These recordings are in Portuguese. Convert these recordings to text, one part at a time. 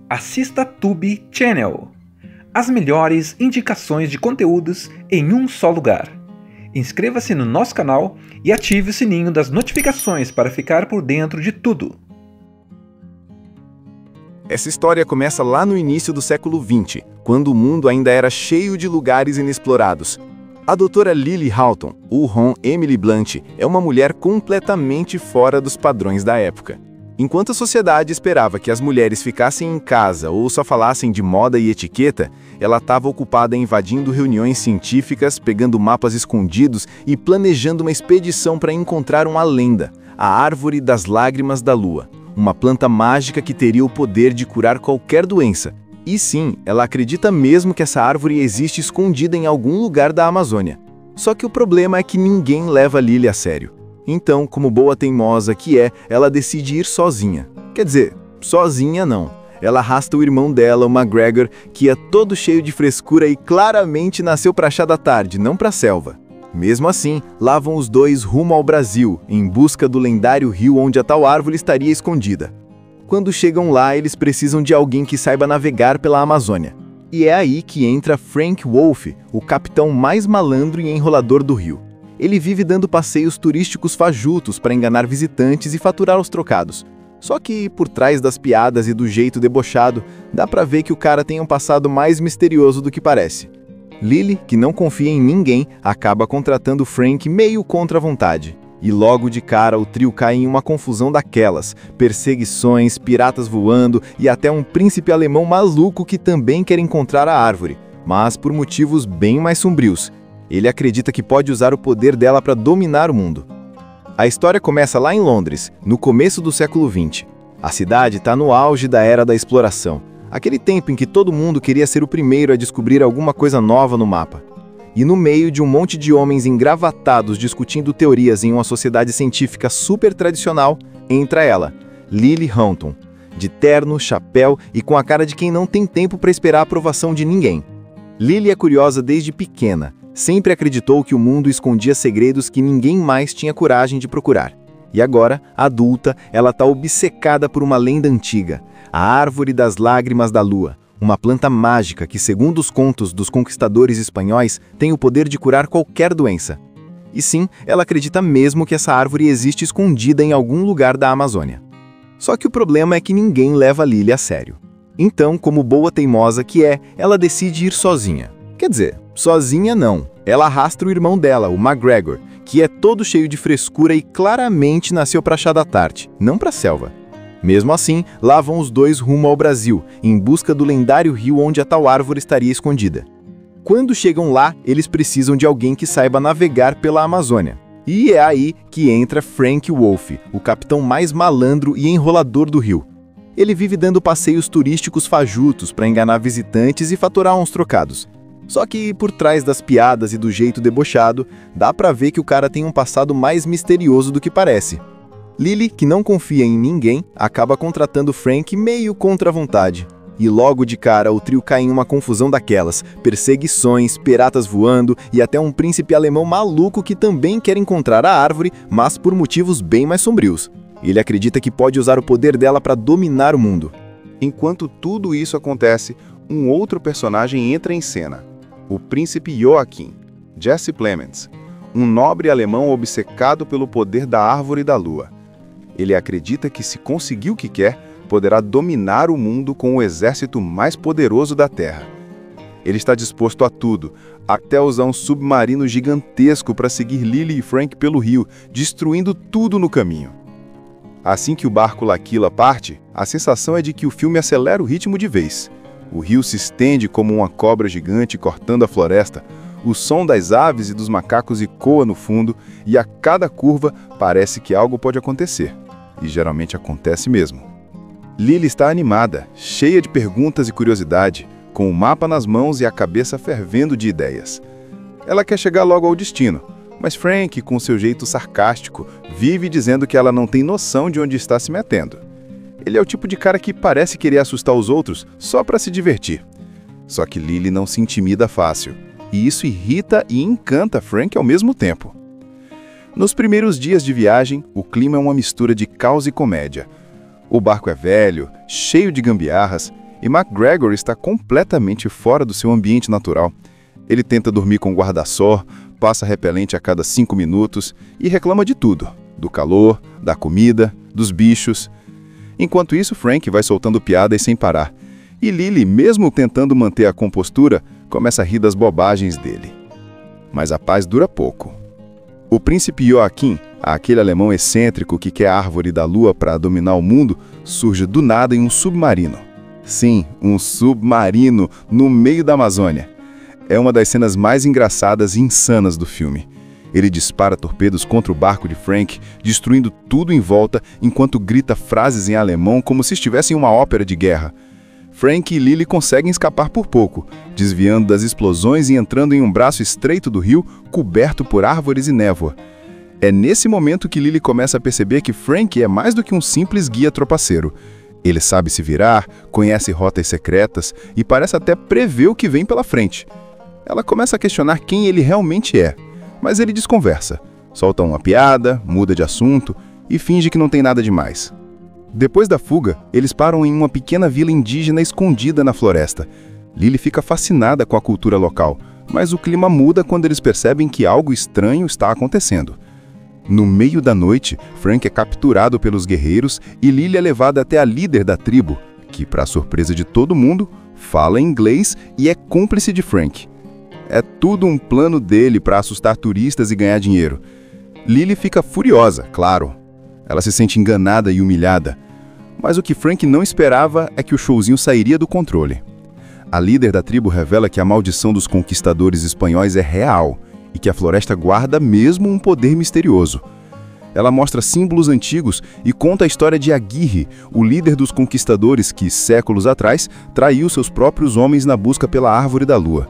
Assista Tube Channel. As melhores indicações de conteúdos em um só lugar. Inscreva-se no nosso canal e ative o sininho das notificações para ficar por dentro de tudo. Essa história começa lá no início do século XX, quando o mundo ainda era cheio de lugares inexplorados. A doutora Lily Houghton, ou Hon Emily Blunt, é uma mulher completamente fora dos padrões da época. Enquanto a sociedade esperava que as mulheres ficassem em casa ou só falassem de moda e etiqueta, ela estava ocupada invadindo reuniões científicas, pegando mapas escondidos e planejando uma expedição para encontrar uma lenda, a Árvore das Lágrimas da Lua, uma planta mágica que teria o poder de curar qualquer doença. E sim, ela acredita mesmo que essa árvore existe escondida em algum lugar da Amazônia. Só que o problema é que ninguém leva Lily a sério. Então, como boa teimosa que é, ela decide ir sozinha. Quer dizer, sozinha não. Ela arrasta o irmão dela, o McGregor, que é todo cheio de frescura e claramente nasceu para chá da tarde, não para selva. Mesmo assim, lá vão os dois rumo ao Brasil, em busca do lendário rio onde a tal árvore estaria escondida. Quando chegam lá, eles precisam de alguém que saiba navegar pela Amazônia. E é aí que entra Frank Wolff, o capitão mais malandro e enrolador do rio. Ele vive dando passeios turísticos fajutos para enganar visitantes e faturar os trocados. Só que, por trás das piadas e do jeito debochado, dá pra ver que o cara tem um passado mais misterioso do que parece. Lily, que não confia em ninguém, acaba contratando Frank meio contra a vontade. E logo de cara o trio cai em uma confusão daquelas, perseguições, piratas voando e até um príncipe alemão maluco que também quer encontrar a árvore, mas por motivos bem mais sombrios. Ele acredita que pode usar o poder dela para dominar o mundo. A história começa lá em Londres, no começo do século XX. A cidade está no auge da era da exploração, aquele tempo em que todo mundo queria ser o primeiro a descobrir alguma coisa nova no mapa. E no meio de um monte de homens engravatados discutindo teorias em uma sociedade científica super tradicional, entra ela, Lily Houghton, de terno, chapéu e com a cara de quem não tem tempo para esperar a aprovação de ninguém. Lily é curiosa desde pequena, sempre acreditou que o mundo escondia segredos que ninguém mais tinha coragem de procurar. E agora, adulta, ela está obcecada por uma lenda antiga, a Árvore das Lágrimas da Lua, uma planta mágica que, segundo os contos dos conquistadores espanhóis, tem o poder de curar qualquer doença. E sim, ela acredita mesmo que essa árvore existe escondida em algum lugar da Amazônia. Só que o problema é que ninguém leva Lily a sério. Então, como boa teimosa que é, ela decide ir sozinha. Quer dizer, sozinha não. Ela arrasta o irmão dela, o McGregor, que é todo cheio de frescura e claramente nasceu para chá da tarde, não para selva. Mesmo assim, lá vão os dois rumo ao Brasil, em busca do lendário rio onde a tal árvore estaria escondida. Quando chegam lá, eles precisam de alguém que saiba navegar pela Amazônia. E é aí que entra Frank Wolff, o capitão mais malandro e enrolador do rio. Ele vive dando passeios turísticos fajutos para enganar visitantes e faturar uns trocados. Só que, por trás das piadas e do jeito debochado, dá pra ver que o cara tem um passado mais misterioso do que parece. Lily, que não confia em ninguém, acaba contratando Frank meio contra a vontade. E logo de cara o trio cai em uma confusão daquelas, perseguições, piratas voando e até um príncipe alemão maluco que também quer encontrar a árvore, mas por motivos bem mais sombrios. Ele acredita que pode usar o poder dela para dominar o mundo. Enquanto tudo isso acontece, um outro personagem entra em cena. O príncipe Joachim, Jesse Plemons, um nobre alemão obcecado pelo poder da Árvore da Lua. Ele acredita que, se conseguir o que quer, poderá dominar o mundo com o exército mais poderoso da Terra. Ele está disposto a tudo, até usar um submarino gigantesco para seguir Lily e Frank pelo rio, destruindo tudo no caminho. Assim que o barco L'Aquila parte, a sensação é de que o filme acelera o ritmo de vez. O rio se estende como uma cobra gigante cortando a floresta, o som das aves e dos macacos ecoa no fundo e a cada curva parece que algo pode acontecer. E geralmente acontece mesmo. Lily está animada, cheia de perguntas e curiosidade, com o mapa nas mãos e a cabeça fervendo de ideias. Ela quer chegar logo ao destino, mas Frank, com seu jeito sarcástico, vive dizendo que ela não tem noção de onde está se metendo. Ele é o tipo de cara que parece querer assustar os outros só para se divertir. Só que Lily não se intimida fácil, e isso irrita e encanta Frank ao mesmo tempo. Nos primeiros dias de viagem, o clima é uma mistura de caos e comédia. O barco é velho, cheio de gambiarras, e McGregor está completamente fora do seu ambiente natural. Ele tenta dormir com guarda-sol, passa repelente a cada 5 minutos e reclama de tudo, do calor, da comida, dos bichos. Enquanto isso, Frank vai soltando piadas sem parar. E Lily, mesmo tentando manter a compostura, começa a rir das bobagens dele. Mas a paz dura pouco. O príncipe Joaquim, aquele alemão excêntrico que quer a árvore da lua para dominar o mundo, surge do nada em um submarino. Sim, um submarino no meio da Amazônia. É uma das cenas mais engraçadas e insanas do filme. Ele dispara torpedos contra o barco de Frank, destruindo tudo em volta, enquanto grita frases em alemão como se estivesse em uma ópera de guerra. Frank e Lily conseguem escapar por pouco, desviando das explosões e entrando em um braço estreito do rio, coberto por árvores e névoa. É nesse momento que Lily começa a perceber que Frank é mais do que um simples guia tropaceiro. Ele sabe se virar, conhece rotas secretas e parece até prever o que vem pela frente. Ela começa a questionar quem ele realmente é, mas ele desconversa, solta uma piada, muda de assunto e finge que não tem nada demais. Depois da fuga, eles param em uma pequena vila indígena escondida na floresta. Lily fica fascinada com a cultura local, mas o clima muda quando eles percebem que algo estranho está acontecendo. No meio da noite, Frank é capturado pelos guerreiros e Lily é levada até a líder da tribo, que, para surpresa de todo mundo, fala inglês e é cúmplice de Frank. É tudo um plano dele para assustar turistas e ganhar dinheiro. Lily fica furiosa, claro. Ela se sente enganada e humilhada. Mas o que Frank não esperava é que o showzinho sairia do controle. A líder da tribo revela que a maldição dos conquistadores espanhóis é real e que a floresta guarda mesmo um poder misterioso. Ela mostra símbolos antigos e conta a história de Aguirre, o líder dos conquistadores que, séculos atrás, traiu seus próprios homens na busca pela Árvore da Lua.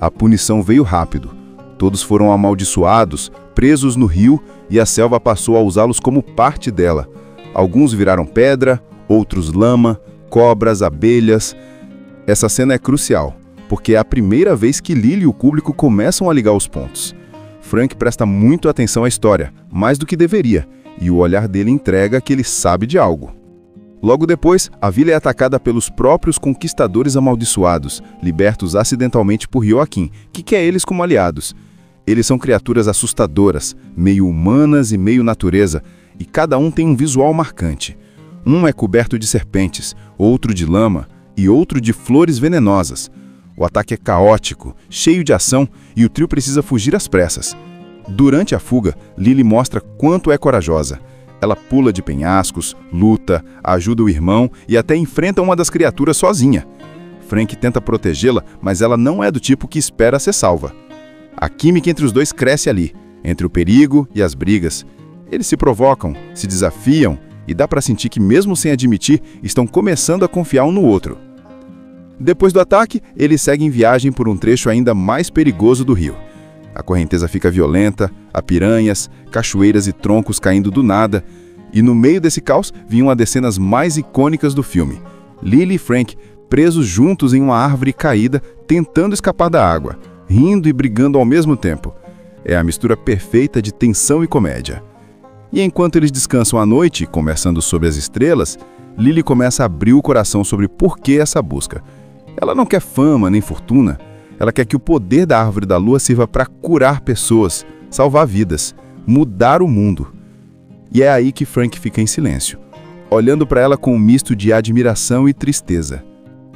A punição veio rápido. Todos foram amaldiçoados, presos no rio, e a selva passou a usá-los como parte dela. Alguns viraram pedra, outros lama, cobras, abelhas. Essa cena é crucial, porque é a primeira vez que Lily e o público começam a ligar os pontos. Frank presta muito atenção à história, mais do que deveria, e o olhar dele entrega que ele sabe de algo. Logo depois, a vila é atacada pelos próprios conquistadores amaldiçoados, libertos acidentalmente por Joaquim, que quer eles como aliados. Eles são criaturas assustadoras, meio humanas e meio natureza, e cada um tem um visual marcante. Um é coberto de serpentes, outro de lama e outro de flores venenosas. O ataque é caótico, cheio de ação, e o trio precisa fugir às pressas. Durante a fuga, Lily mostra quanto é corajosa. Ela pula de penhascos, luta, ajuda o irmão e até enfrenta uma das criaturas sozinha. Frank tenta protegê-la, mas ela não é do tipo que espera ser salva. A química entre os dois cresce ali, entre o perigo e as brigas. Eles se provocam, se desafiam e dá para sentir que, mesmo sem admitir, estão começando a confiar um no outro. Depois do ataque, eles seguem viagem por um trecho ainda mais perigoso do rio. A correnteza fica violenta, há piranhas, cachoeiras e troncos caindo do nada, e no meio desse caos vinha uma das cenas mais icônicas do filme. Lily e Frank presos juntos em uma árvore caída, tentando escapar da água, rindo e brigando ao mesmo tempo. É a mistura perfeita de tensão e comédia. E enquanto eles descansam à noite, conversando sobre as estrelas, Lily começa a abrir o coração sobre por que essa busca. Ela não quer fama nem fortuna. Ela quer que o poder da Árvore da Lua sirva para curar pessoas, salvar vidas, mudar o mundo. E é aí que Frank fica em silêncio, olhando para ela com um misto de admiração e tristeza.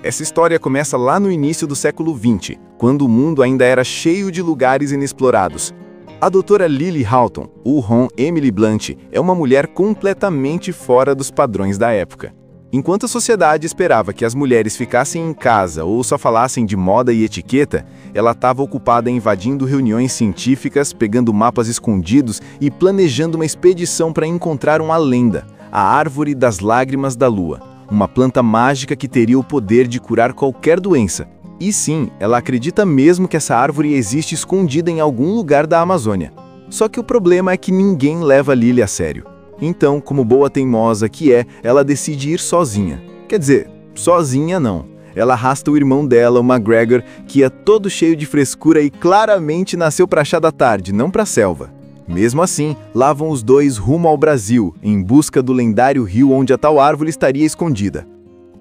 Essa história começa lá no início do século XX, quando o mundo ainda era cheio de lugares inexplorados. A doutora Lily Houghton, ou Ron Emily Blunt, é uma mulher completamente fora dos padrões da época. Enquanto a sociedade esperava que as mulheres ficassem em casa ou só falassem de moda e etiqueta, ela estava ocupada invadindo reuniões científicas, pegando mapas escondidos e planejando uma expedição para encontrar uma lenda, a Árvore das Lágrimas da Lua, uma planta mágica que teria o poder de curar qualquer doença. E sim, ela acredita mesmo que essa árvore existe escondida em algum lugar da Amazônia. Só que o problema é que ninguém leva Lily a sério. Então, como boa teimosa que é, ela decide ir sozinha. Quer dizer, sozinha não. Ela arrasta o irmão dela, o McGregor, que é todo cheio de frescura e claramente nasceu para chá da tarde, não para a selva. Mesmo assim, lá vão os dois rumo ao Brasil, em busca do lendário rio onde a tal árvore estaria escondida.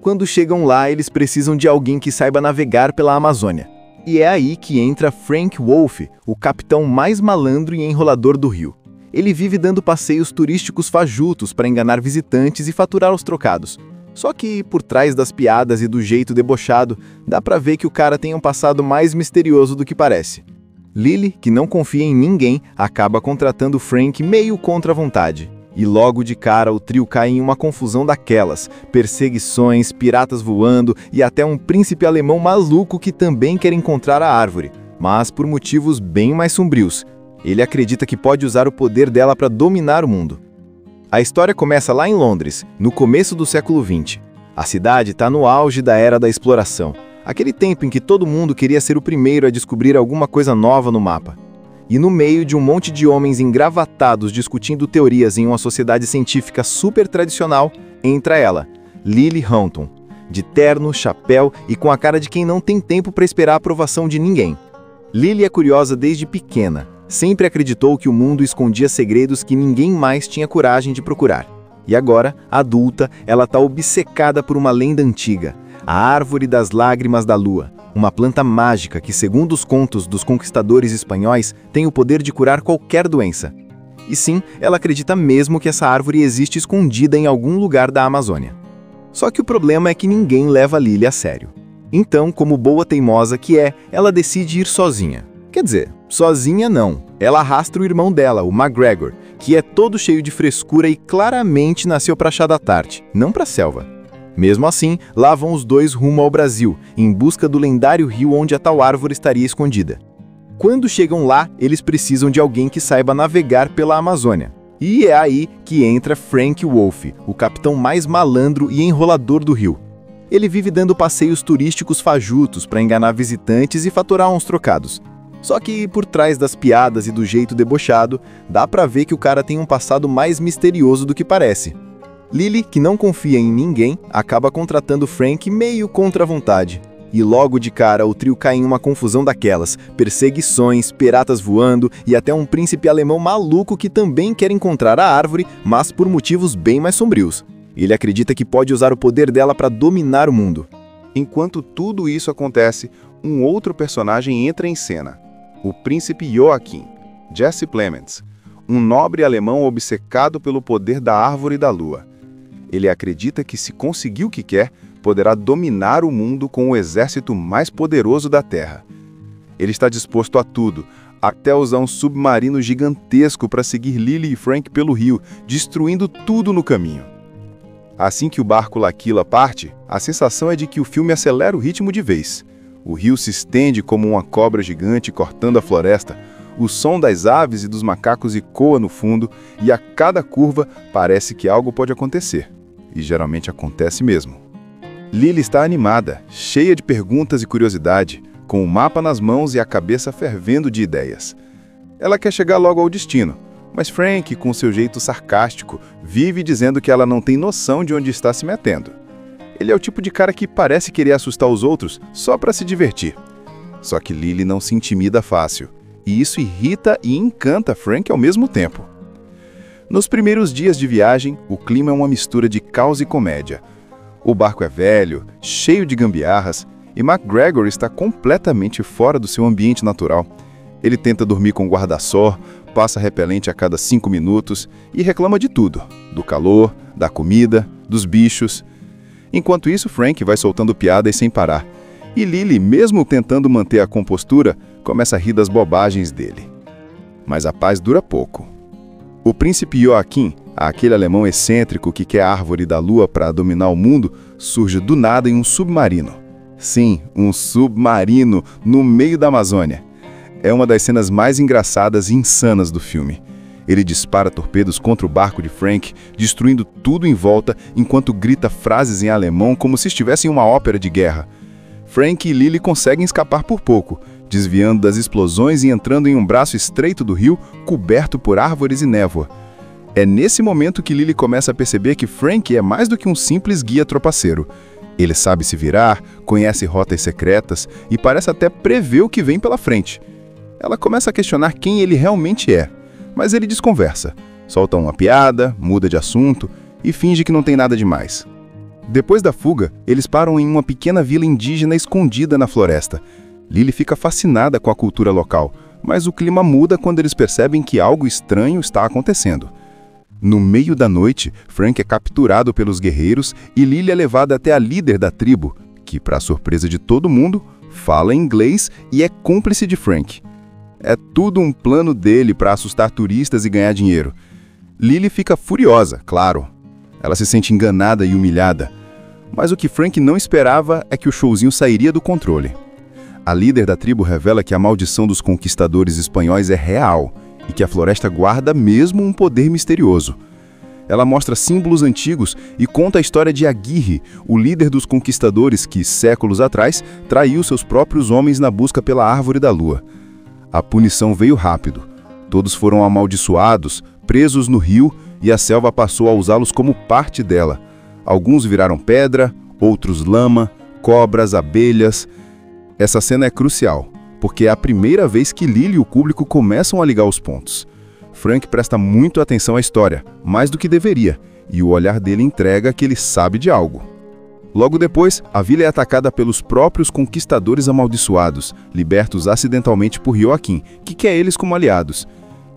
Quando chegam lá, eles precisam de alguém que saiba navegar pela Amazônia. E é aí que entra Frank Wolfe, o capitão mais malandro e enrolador do rio. Ele vive dando passeios turísticos fajutos para enganar visitantes e faturar os trocados. Só que, por trás das piadas e do jeito debochado, dá pra ver que o cara tem um passado mais misterioso do que parece. Lily, que não confia em ninguém, acaba contratando Frank meio contra a vontade. E logo de cara o trio cai em uma confusão daquelas, perseguições, piratas voando e até um príncipe alemão maluco que também quer encontrar a árvore, mas por motivos bem mais sombrios. Ele acredita que pode usar o poder dela para dominar o mundo. A história começa lá em Londres, no começo do século XX. A cidade está no auge da era da exploração, aquele tempo em que todo mundo queria ser o primeiro a descobrir alguma coisa nova no mapa. E no meio de um monte de homens engravatados discutindo teorias em uma sociedade científica super tradicional, entra ela, Lily Houghton, de terno, chapéu e com a cara de quem não tem tempo para esperar a aprovação de ninguém. Lily é curiosa desde pequena, sempre acreditou que o mundo escondia segredos que ninguém mais tinha coragem de procurar. E agora, adulta, ela está obcecada por uma lenda antiga, a Árvore das Lágrimas da Lua. Uma planta mágica que, segundo os contos dos conquistadores espanhóis, tem o poder de curar qualquer doença. E sim, ela acredita mesmo que essa árvore existe escondida em algum lugar da Amazônia. Só que o problema é que ninguém leva Lily a sério. Então, como boa teimosa que é, ela decide ir sozinha. Quer dizer, sozinha não. Ela arrasta o irmão dela, o MacGregor, que é todo cheio de frescura e claramente nasceu para chá da tarde, não para a selva. Mesmo assim, lá vão os dois rumo ao Brasil, em busca do lendário rio onde a tal árvore estaria escondida. Quando chegam lá, eles precisam de alguém que saiba navegar pela Amazônia. E é aí que entra Frank Wolfe, o capitão mais malandro e enrolador do rio. Ele vive dando passeios turísticos fajutos para enganar visitantes e faturar uns trocados. Só que, por trás das piadas e do jeito debochado, dá pra ver que o cara tem um passado mais misterioso do que parece. Lily, que não confia em ninguém, acaba contratando Frank meio contra a vontade. E logo de cara o trio cai em uma confusão daquelas, perseguições, piratas voando e até um príncipe alemão maluco que também quer encontrar a árvore, mas por motivos bem mais sombrios. Ele acredita que pode usar o poder dela para dominar o mundo. Enquanto tudo isso acontece, um outro personagem entra em cena. O príncipe Joachim, Jesse Plemons, um nobre alemão obcecado pelo poder da Árvore da Lua. Ele acredita que, se conseguir o que quer, poderá dominar o mundo com o exército mais poderoso da Terra. Ele está disposto a tudo, até usar um submarino gigantesco para seguir Lily e Frank pelo rio, destruindo tudo no caminho. Assim que o barco L'Aquila parte, a sensação é de que o filme acelera o ritmo de vez. O rio se estende como uma cobra gigante cortando a floresta, o som das aves e dos macacos ecoa no fundo e a cada curva parece que algo pode acontecer. E geralmente acontece mesmo. Lily está animada, cheia de perguntas e curiosidade, com o mapa nas mãos e a cabeça fervendo de ideias. Ela quer chegar logo ao destino, mas Frank, com seu jeito sarcástico, vive dizendo que ela não tem noção de onde está se metendo. Ele é o tipo de cara que parece querer assustar os outros só para se divertir. Só que Lily não se intimida fácil, e isso irrita e encanta Frank ao mesmo tempo. Nos primeiros dias de viagem, o clima é uma mistura de caos e comédia. O barco é velho, cheio de gambiarras, e MacGregor está completamente fora do seu ambiente natural. Ele tenta dormir com guarda-sol, passa repelente a cada 5 minutos e reclama de tudo, do calor, da comida, dos bichos. Enquanto isso, Frank vai soltando piadas sem parar. E Lily, mesmo tentando manter a compostura, começa a rir das bobagens dele. Mas a paz dura pouco. O príncipe Joachim, aquele alemão excêntrico que quer a Árvore da Lua para dominar o mundo, surge do nada em um submarino. Sim, um submarino no meio da Amazônia. É uma das cenas mais engraçadas e insanas do filme. Ele dispara torpedos contra o barco de Frank, destruindo tudo em volta, enquanto grita frases em alemão como se estivesse em uma ópera de guerra. Frank e Lily conseguem escapar por pouco, desviando das explosões e entrando em um braço estreito do rio, coberto por árvores e névoa. É nesse momento que Lily começa a perceber que Frank é mais do que um simples guia tropaceiro. Ele sabe se virar, conhece rotas secretas e parece até prever o que vem pela frente. Ela começa a questionar quem ele realmente é, mas ele desconversa, solta uma piada, muda de assunto e finge que não tem nada demais. Depois da fuga, eles param em uma pequena vila indígena escondida na floresta. Lily fica fascinada com a cultura local, mas o clima muda quando eles percebem que algo estranho está acontecendo. No meio da noite, Frank é capturado pelos guerreiros e Lily é levada até a líder da tribo, que, para surpresa de todo mundo, fala inglês e é cúmplice de Frank. É tudo um plano dele para assustar turistas e ganhar dinheiro. Lily fica furiosa, claro. Ela se sente enganada e humilhada. Mas o que Frank não esperava é que o showzinho sairia do controle. A líder da tribo revela que a maldição dos conquistadores espanhóis é real e que a floresta guarda mesmo um poder misterioso. Ela mostra símbolos antigos e conta a história de Aguirre, o líder dos conquistadores que, séculos atrás, traiu seus próprios homens na busca pela Árvore da Lua. A punição veio rápido. Todos foram amaldiçoados, presos no rio, e a selva passou a usá-los como parte dela. Alguns viraram pedra, outros lama, cobras, abelhas. Essa cena é crucial, porque é a primeira vez que Lily e o público começam a ligar os pontos. Frank presta muito atenção à história, mais do que deveria, e o olhar dele entrega que ele sabe de algo. Logo depois, a vila é atacada pelos próprios conquistadores amaldiçoados, libertos acidentalmente por Joaquim, que quer eles como aliados.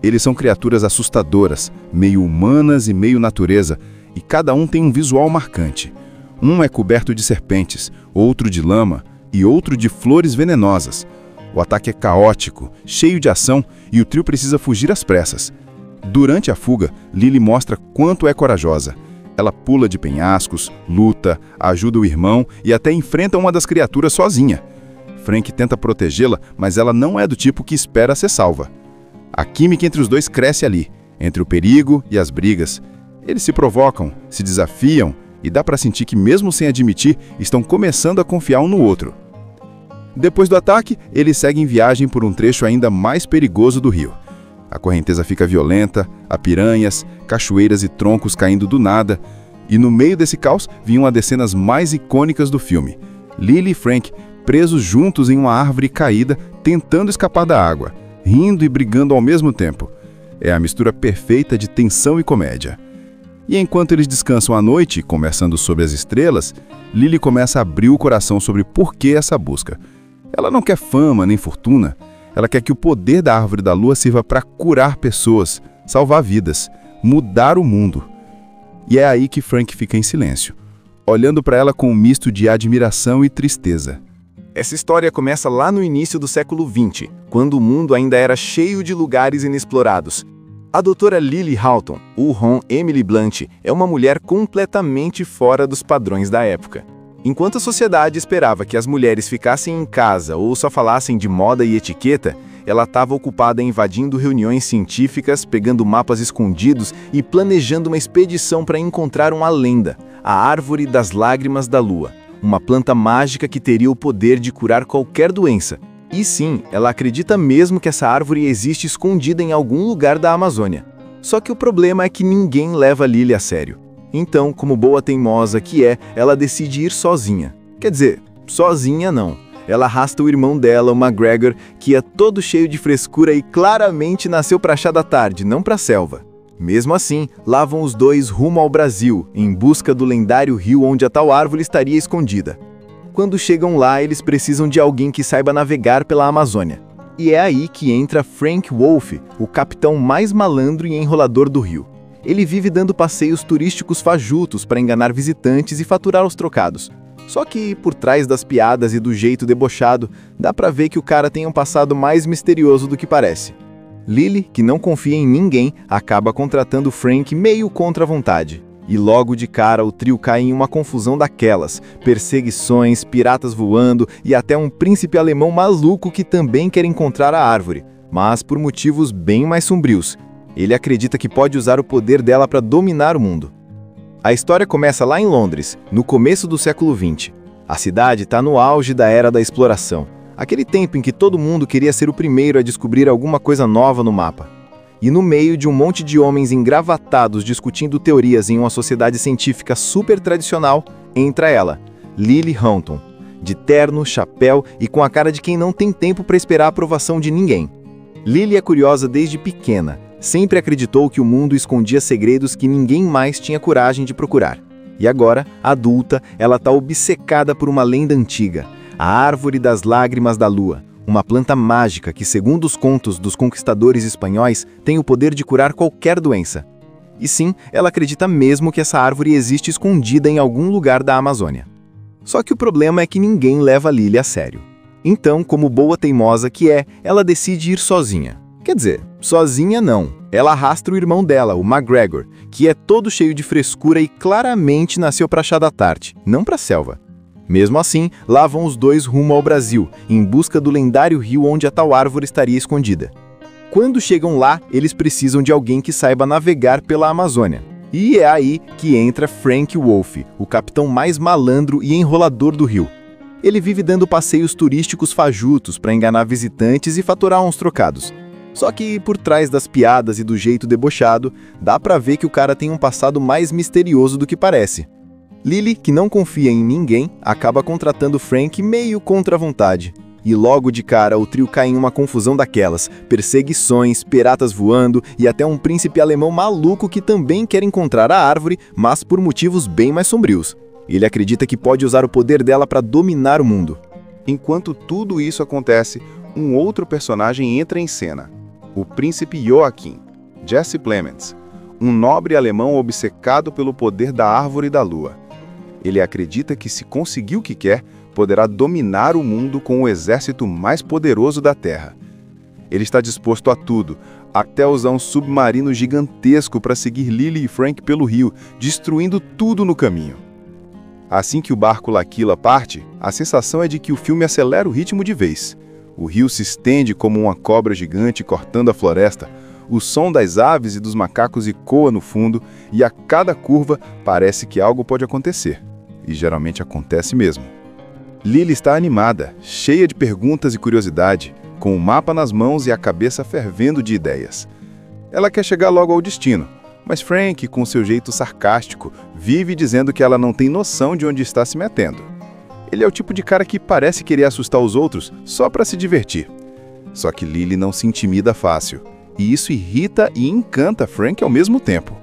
Eles são criaturas assustadoras, meio humanas e meio natureza, e cada um tem um visual marcante. Um é coberto de serpentes, outro de lama e outro de flores venenosas. O ataque é caótico, cheio de ação, e o trio precisa fugir às pressas. Durante a fuga, Lily mostra quanto é corajosa. Ela pula de penhascos, luta, ajuda o irmão e até enfrenta uma das criaturas sozinha. Frank tenta protegê-la, mas ela não é do tipo que espera ser salva. A química entre os dois cresce ali, entre o perigo e as brigas. Eles se provocam, se desafiam e dá para sentir que, mesmo sem admitir, estão começando a confiar um no outro. Depois do ataque, eles seguem viagem por um trecho ainda mais perigoso do rio. A correnteza fica violenta, há piranhas, cachoeiras e troncos caindo do nada, e no meio desse caos vinha uma das cenas mais icônicas do filme. Lily e Frank presos juntos em uma árvore caída, tentando escapar da água, rindo e brigando ao mesmo tempo. É a mistura perfeita de tensão e comédia. E enquanto eles descansam à noite, conversando sobre as estrelas, Lily começa a abrir o coração sobre por que essa busca. Ela não quer fama nem fortuna. Ela quer que o poder da Árvore da Lua sirva para curar pessoas, salvar vidas, mudar o mundo. E é aí que Frank fica em silêncio, olhando para ela com um misto de admiração e tristeza. Essa história começa lá no início do século XX, quando o mundo ainda era cheio de lugares inexplorados. A doutora Lily Houghton, ou Hon Emily Blunt, é uma mulher completamente fora dos padrões da época. Enquanto a sociedade esperava que as mulheres ficassem em casa ou só falassem de moda e etiqueta, ela estava ocupada invadindo reuniões científicas, pegando mapas escondidos e planejando uma expedição para encontrar uma lenda, a Árvore das Lágrimas da Lua, uma planta mágica que teria o poder de curar qualquer doença. E sim, ela acredita mesmo que essa árvore existe escondida em algum lugar da Amazônia. Só que o problema é que ninguém leva Lily a sério. Então, como boa teimosa que é, ela decide ir sozinha. Quer dizer, sozinha não. Ela arrasta o irmão dela, o McGregor, que é todo cheio de frescura e claramente nasceu para chá da tarde, não para a selva. Mesmo assim, lá vão os dois rumo ao Brasil, em busca do lendário rio onde a tal árvore estaria escondida. Quando chegam lá, eles precisam de alguém que saiba navegar pela Amazônia. E é aí que entra Frank Wolfe, o capitão mais malandro e enrolador do rio. Ele vive dando passeios turísticos fajutos para enganar visitantes e faturar os trocados. Só que, por trás das piadas e do jeito debochado, dá pra ver que o cara tem um passado mais misterioso do que parece. Lily, que não confia em ninguém, acaba contratando Frank meio contra a vontade. E logo de cara o trio cai em uma confusão daquelas, perseguições, piratas voando e até um príncipe alemão maluco que também quer encontrar a árvore, mas por motivos bem mais sombrios. Ele acredita que pode usar o poder dela para dominar o mundo. A história começa lá em Londres, no começo do século XX. A cidade está no auge da era da exploração, aquele tempo em que todo mundo queria ser o primeiro a descobrir alguma coisa nova no mapa. E no meio de um monte de homens engravatados discutindo teorias em uma sociedade científica super tradicional, entra ela, Lily Houghton, de terno, chapéu e com a cara de quem não tem tempo para esperar a aprovação de ninguém. Lily é curiosa desde pequena, sempre acreditou que o mundo escondia segredos que ninguém mais tinha coragem de procurar. E agora, adulta, ela está obcecada por uma lenda antiga, a Árvore das Lágrimas da Lua, uma planta mágica que, segundo os contos dos conquistadores espanhóis, tem o poder de curar qualquer doença. E sim, ela acredita mesmo que essa árvore existe escondida em algum lugar da Amazônia. Só que o problema é que ninguém leva Lily a sério. Então, como boa teimosa que é, ela decide ir sozinha. Quer dizer, sozinha não. Ela arrasta o irmão dela, o McGregor, que é todo cheio de frescura e claramente nasceu para chá da tarde, não para a selva. Mesmo assim, lá vão os dois rumo ao Brasil, em busca do lendário rio onde a tal árvore estaria escondida. Quando chegam lá, eles precisam de alguém que saiba navegar pela Amazônia. E é aí que entra Frank Wolf, o capitão mais malandro e enrolador do rio. Ele vive dando passeios turísticos fajutos para enganar visitantes e faturar uns trocados. Só que por trás das piadas e do jeito debochado, dá pra ver que o cara tem um passado mais misterioso do que parece. Lily, que não confia em ninguém, acaba contratando Frank meio contra a vontade. E logo de cara o trio cai em uma confusão daquelas, perseguições, piratas voando e até um príncipe alemão maluco que também quer encontrar a árvore, mas por motivos bem mais sombrios. Ele acredita que pode usar o poder dela para dominar o mundo. Enquanto tudo isso acontece, um outro personagem entra em cena. O príncipe Joachim, Jesse Plemons, um nobre alemão obcecado pelo poder da Árvore da Lua. Ele acredita que se conseguir o que quer, poderá dominar o mundo com o exército mais poderoso da Terra. Ele está disposto a tudo, até usar um submarino gigantesco para seguir Lily e Frank pelo rio, destruindo tudo no caminho. Assim que o barco L'Aquila parte, a sensação é de que o filme acelera o ritmo de vez. O rio se estende como uma cobra gigante cortando a floresta, o som das aves e dos macacos ecoa no fundo e a cada curva parece que algo pode acontecer. E geralmente acontece mesmo. Lily está animada, cheia de perguntas e curiosidade, com o mapa nas mãos e a cabeça fervendo de ideias. Ela quer chegar logo ao destino, mas Frank, com seu jeito sarcástico, vive dizendo que ela não tem noção de onde está se metendo. Ele é o tipo de cara que parece querer assustar os outros só para se divertir. Só que Lily não se intimida fácil, e isso irrita e encanta Frank ao mesmo tempo.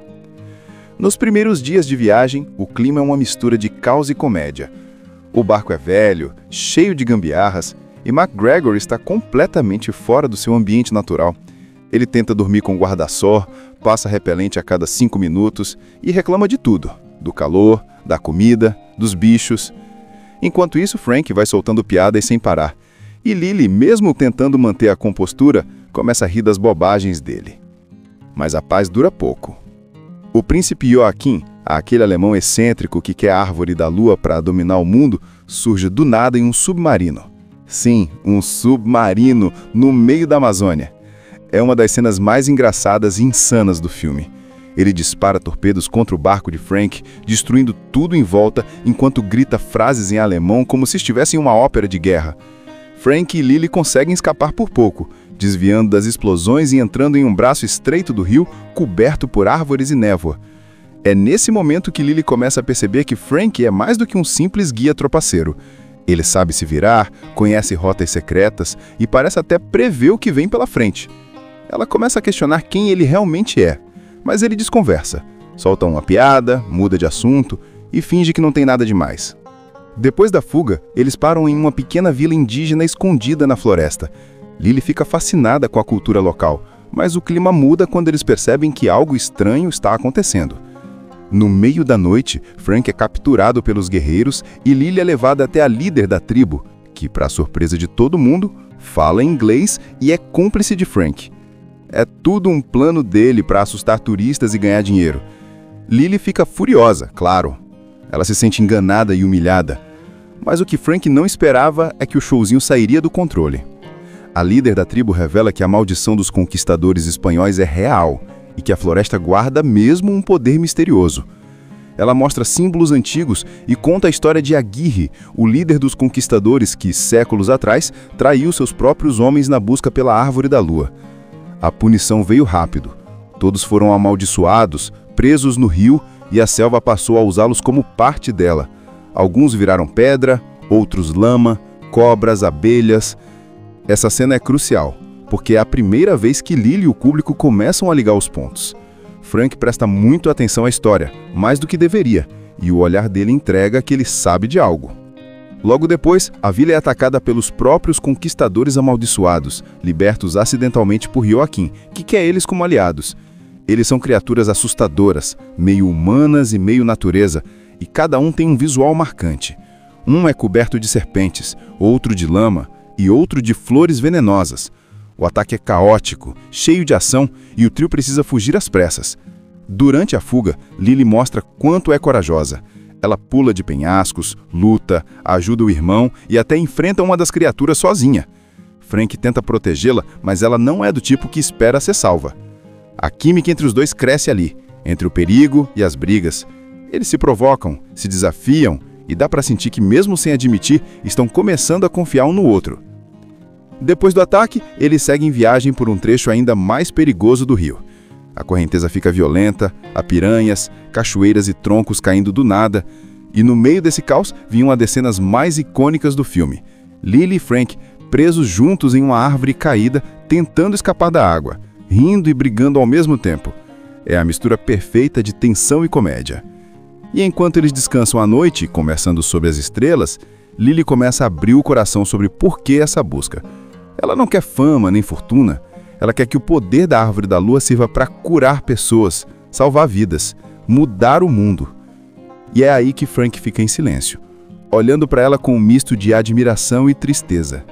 Nos primeiros dias de viagem, o clima é uma mistura de caos e comédia. O barco é velho, cheio de gambiarras, e McGregor está completamente fora do seu ambiente natural. Ele tenta dormir com guarda-sol, passa repelente a cada 5 minutos e reclama de tudo, do calor, da comida, dos bichos. Enquanto isso, Frank vai soltando piadas sem parar, e Lily, mesmo tentando manter a compostura, começa a rir das bobagens dele. Mas a paz dura pouco. O príncipe Joachim, aquele alemão excêntrico que quer a Árvore da Lua para dominar o mundo, surge do nada em um submarino. Sim, um submarino no meio da Amazônia. É uma das cenas mais engraçadas e insanas do filme. Ele dispara torpedos contra o barco de Frank, destruindo tudo em volta, enquanto grita frases em alemão como se estivesse em uma ópera de guerra. Frank e Lily conseguem escapar por pouco, desviando das explosões e entrando em um braço estreito do rio, coberto por árvores e névoa. É nesse momento que Lily começa a perceber que Frank é mais do que um simples guia tropaceiro. Ele sabe se virar, conhece rotas secretas e parece até prever o que vem pela frente. Ela começa a questionar quem ele realmente é, mas ele desconversa, solta uma piada, muda de assunto e finge que não tem nada demais. Depois da fuga, eles param em uma pequena vila indígena escondida na floresta. Lily fica fascinada com a cultura local, mas o clima muda quando eles percebem que algo estranho está acontecendo. No meio da noite, Frank é capturado pelos guerreiros e Lily é levada até a líder da tribo, que, para surpresa de todo mundo, fala inglês e é cúmplice de Frank. É tudo um plano dele para assustar turistas e ganhar dinheiro. Lily fica furiosa, claro. Ela se sente enganada e humilhada. Mas o que Frank não esperava é que o showzinho sairia do controle. A líder da tribo revela que a maldição dos conquistadores espanhóis é real e que a floresta guarda mesmo um poder misterioso. Ela mostra símbolos antigos e conta a história de Aguirre, o líder dos conquistadores que, séculos atrás, traiu seus próprios homens na busca pela Árvore da Lua. A punição veio rápido. Todos foram amaldiçoados, presos no rio, e a selva passou a usá-los como parte dela. Alguns viraram pedra, outros lama, cobras, abelhas. Essa cena é crucial, porque é a primeira vez que Lily e o público começam a ligar os pontos. Frank presta muito atenção à história, mais do que deveria, e o olhar dele entrega que ele sabe de algo. Logo depois, a vila é atacada pelos próprios conquistadores amaldiçoados, libertos acidentalmente por Joaquim, que quer eles como aliados. Eles são criaturas assustadoras, meio humanas e meio natureza, e cada um tem um visual marcante. Um é coberto de serpentes, outro de lama e outro de flores venenosas. O ataque é caótico, cheio de ação, e o trio precisa fugir às pressas. Durante a fuga, Lily mostra quanto é corajosa. Ela pula de penhascos, luta, ajuda o irmão e até enfrenta uma das criaturas sozinha. Frank tenta protegê-la, mas ela não é do tipo que espera ser salva. A química entre os dois cresce ali, entre o perigo e as brigas. Eles se provocam, se desafiam e dá para sentir que, mesmo sem admitir, estão começando a confiar um no outro. Depois do ataque, eles seguem viagem por um trecho ainda mais perigoso do rio. A correnteza fica violenta, há piranhas, cachoeiras e troncos caindo do nada, e no meio desse caos vinha uma das cenas mais icônicas do filme. Lily e Frank presos juntos em uma árvore caída, tentando escapar da água, rindo e brigando ao mesmo tempo. É a mistura perfeita de tensão e comédia. E enquanto eles descansam à noite, conversando sobre as estrelas, Lily começa a abrir o coração sobre por que essa busca. Ela não quer fama nem fortuna. Ela quer que o poder da Árvore da Lua sirva para curar pessoas, salvar vidas, mudar o mundo. E é aí que Frank fica em silêncio, olhando para ela com um misto de admiração e tristeza.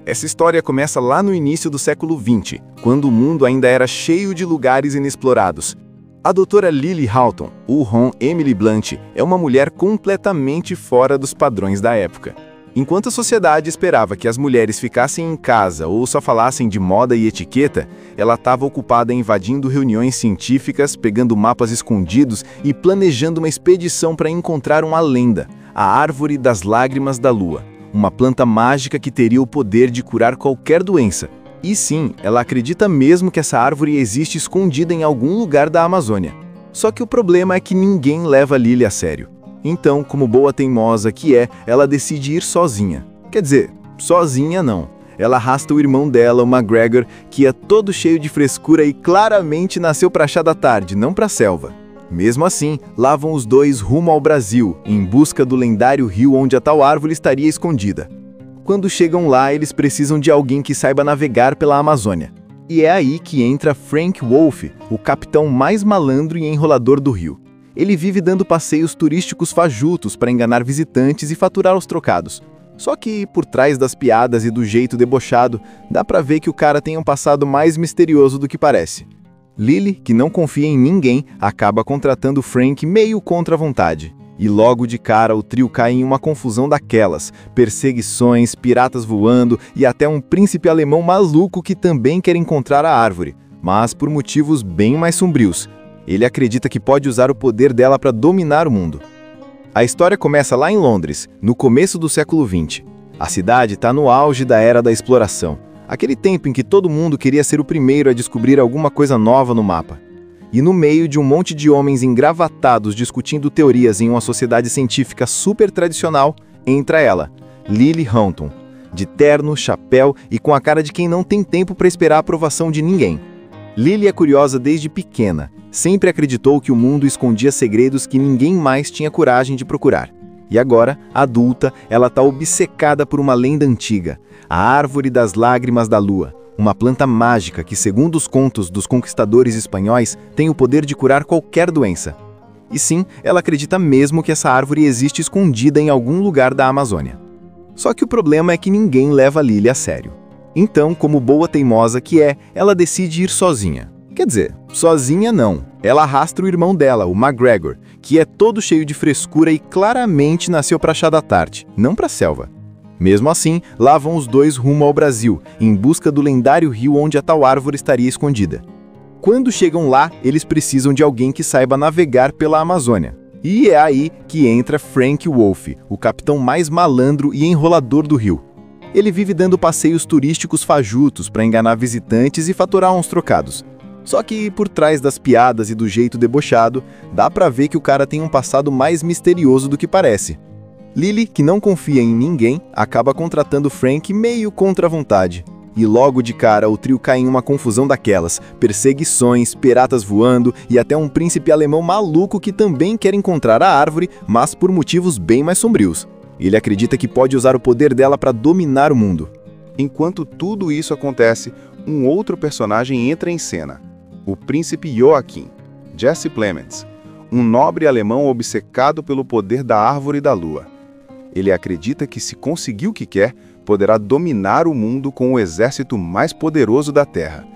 Essa história começa lá no início do século XX, quando o mundo ainda era cheio de lugares inexplorados. A doutora Lily Houghton, ou Ron Emily Blunt, é uma mulher completamente fora dos padrões da época. Enquanto a sociedade esperava que as mulheres ficassem em casa ou só falassem de moda e etiqueta, ela estava ocupada invadindo reuniões científicas, pegando mapas escondidos e planejando uma expedição para encontrar uma lenda, a Árvore das Lágrimas da Lua, uma planta mágica que teria o poder de curar qualquer doença. E sim, ela acredita mesmo que essa árvore existe escondida em algum lugar da Amazônia. Só que o problema é que ninguém leva Lily a sério. Então, como boa teimosa que é, ela decide ir sozinha. Quer dizer, sozinha não. Ela arrasta o irmão dela, o McGregor, que é todo cheio de frescura e claramente nasceu para chá da tarde, não para selva. Mesmo assim, lá vão os dois rumo ao Brasil, em busca do lendário rio onde a tal árvore estaria escondida. Quando chegam lá, eles precisam de alguém que saiba navegar pela Amazônia. E é aí que entra Frank Wolfe, o capitão mais malandro e enrolador do rio. Ele vive dando passeios turísticos fajutos para enganar visitantes e faturar os trocados. Só que, por trás das piadas e do jeito debochado, dá pra ver que o cara tem um passado mais misterioso do que parece. Lily, que não confia em ninguém, acaba contratando Frank meio contra a vontade. E logo de cara o trio cai em uma confusão daquelas, perseguições, piratas voando e até um príncipe alemão maluco que também quer encontrar a árvore, mas por motivos bem mais sombrios. Ele acredita que pode usar o poder dela para dominar o mundo. A história começa lá em Londres, no começo do século XX. A cidade está no auge da era da exploração, aquele tempo em que todo mundo queria ser o primeiro a descobrir alguma coisa nova no mapa. E no meio de um monte de homens engravatados discutindo teorias em uma sociedade científica super tradicional, entra ela, Lily Houghton, de terno, chapéu e com a cara de quem não tem tempo para esperar a aprovação de ninguém. Lily é curiosa desde pequena, sempre acreditou que o mundo escondia segredos que ninguém mais tinha coragem de procurar. E agora, adulta, ela está obcecada por uma lenda antiga, a Árvore das Lágrimas da Lua, uma planta mágica que, segundo os contos dos conquistadores espanhóis, tem o poder de curar qualquer doença. E sim, ela acredita mesmo que essa árvore existe escondida em algum lugar da Amazônia. Só que o problema é que ninguém leva Lily a sério. Então, como boa teimosa que é, ela decide ir sozinha. Quer dizer, sozinha não. Ela arrasta o irmão dela, o McGregor, que é todo cheio de frescura e claramente nasceu para chá da tarde, não para selva. Mesmo assim, lá vão os dois rumo ao Brasil, em busca do lendário rio onde a tal árvore estaria escondida. Quando chegam lá, eles precisam de alguém que saiba navegar pela Amazônia. E é aí que entra Frank Wolfe, o capitão mais malandro e enrolador do rio. Ele vive dando passeios turísticos fajutos para enganar visitantes e faturar uns trocados. Só que, por trás das piadas e do jeito debochado, dá pra ver que o cara tem um passado mais misterioso do que parece. Lily, que não confia em ninguém, acaba contratando Frank meio contra a vontade. E logo de cara o trio cai em uma confusão daquelas, perseguições, piratas voando e até um príncipe alemão maluco que também quer encontrar a árvore, mas por motivos bem mais sombrios. Ele acredita que pode usar o poder dela para dominar o mundo. Enquanto tudo isso acontece, um outro personagem entra em cena. O príncipe Joachim, Jesse Plemons, um nobre alemão obcecado pelo poder da árvore da lua. Ele acredita que se conseguir o que quer, poderá dominar o mundo com o exército mais poderoso da Terra.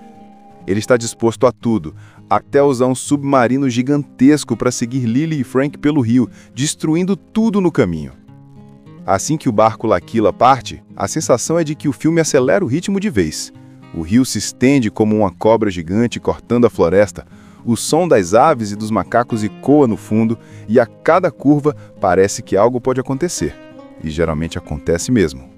Ele está disposto a tudo, até usar um submarino gigantesco para seguir Lily e Frank pelo rio, destruindo tudo no caminho. Assim que o barco L'Aquila parte, a sensação é de que o filme acelera o ritmo de vez. O rio se estende como uma cobra gigante cortando a floresta, o som das aves e dos macacos ecoa no fundo e a cada curva parece que algo pode acontecer. E geralmente acontece mesmo.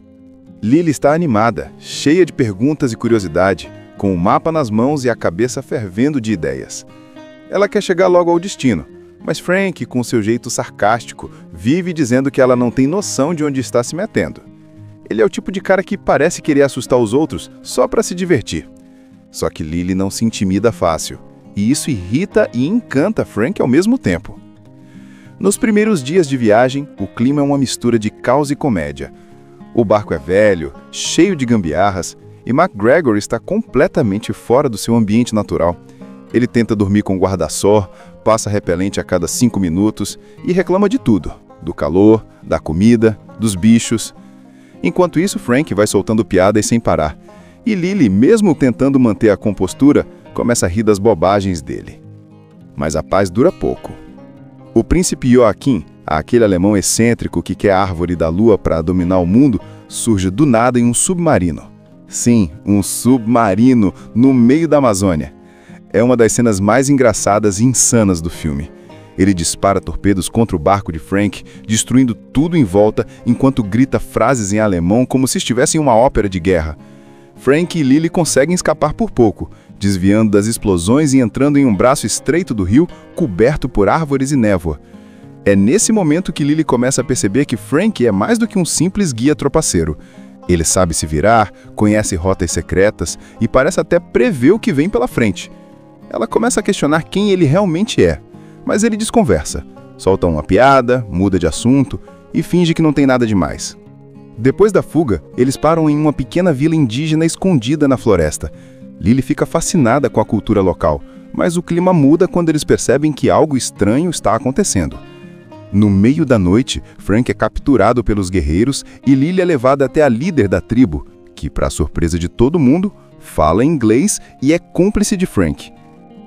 Lily está animada, cheia de perguntas e curiosidade, com o mapa nas mãos e a cabeça fervendo de ideias. Ela quer chegar logo ao destino, mas Frank, com seu jeito sarcástico, vive dizendo que ela não tem noção de onde está se metendo. Ele é o tipo de cara que parece querer assustar os outros só para se divertir. Só que Lily não se intimida fácil, e isso irrita e encanta Frank ao mesmo tempo. Nos primeiros dias de viagem, o clima é uma mistura de caos e comédia. O barco é velho, cheio de gambiarras, e McGregor está completamente fora do seu ambiente natural. Ele tenta dormir com guarda-sol, passa repelente a cada 5 minutos e reclama de tudo, do calor, da comida, dos bichos. Enquanto isso, Frank vai soltando piadas sem parar, e Lily, mesmo tentando manter a compostura, começa a rir das bobagens dele. Mas a paz dura pouco. O príncipe Joachim, aquele alemão excêntrico que quer a árvore da lua para dominar o mundo, surge do nada em um submarino. Sim, um submarino no meio da Amazônia. É uma das cenas mais engraçadas e insanas do filme. Ele dispara torpedos contra o barco de Frank, destruindo tudo em volta, enquanto grita frases em alemão como se estivesse em uma ópera de guerra. Frank e Lily conseguem escapar por pouco, desviando das explosões e entrando em um braço estreito do rio, coberto por árvores e névoa. É nesse momento que Lily começa a perceber que Frank é mais do que um simples guia tropaceiro. Ele sabe se virar, conhece rotas secretas e parece até prever o que vem pela frente. Ela começa a questionar quem ele realmente é, mas ele desconversa, solta uma piada, muda de assunto e finge que não tem nada demais. Depois da fuga, eles param em uma pequena vila indígena escondida na floresta. Lily fica fascinada com a cultura local, mas o clima muda quando eles percebem que algo estranho está acontecendo. No meio da noite, Frank é capturado pelos guerreiros e Lily é levada até a líder da tribo, que, para surpresa de todo mundo, fala inglês e é cúmplice de Frank.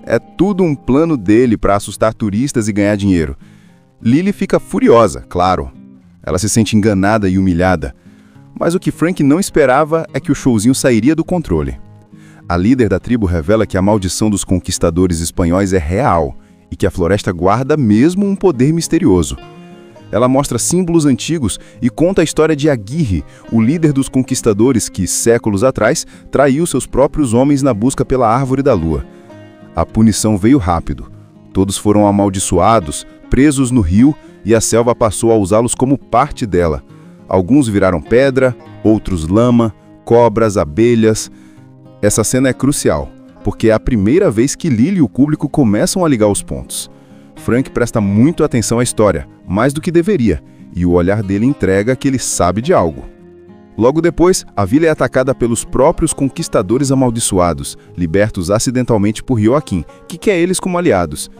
É tudo um plano dele para assustar turistas e ganhar dinheiro. Lily fica furiosa, claro. Ela se sente enganada e humilhada. Mas o que Frank não esperava é que o showzinho sairia do controle. A líder da tribo revela que a maldição dos conquistadores espanhóis é real e que a floresta guarda mesmo um poder misterioso. Ela mostra símbolos antigos e conta a história de Aguirre, o líder dos conquistadores que, séculos atrás, traiu seus próprios homens na busca pela Árvore da Lua. A punição veio rápido. Todos foram amaldiçoados, presos no rio, e a selva passou a usá-los como parte dela. Alguns viraram pedra, outros lama, cobras, abelhas. Essa cena é crucial, porque é a primeira vez que Lily e o público começam a ligar os pontos. Frank presta muito atenção à história, mais do que deveria, e o olhar dele entrega que ele sabe de algo. Logo depois, a vila é atacada pelos próprios conquistadores amaldiçoados, libertos acidentalmente por Joachim, que quer eles como aliados.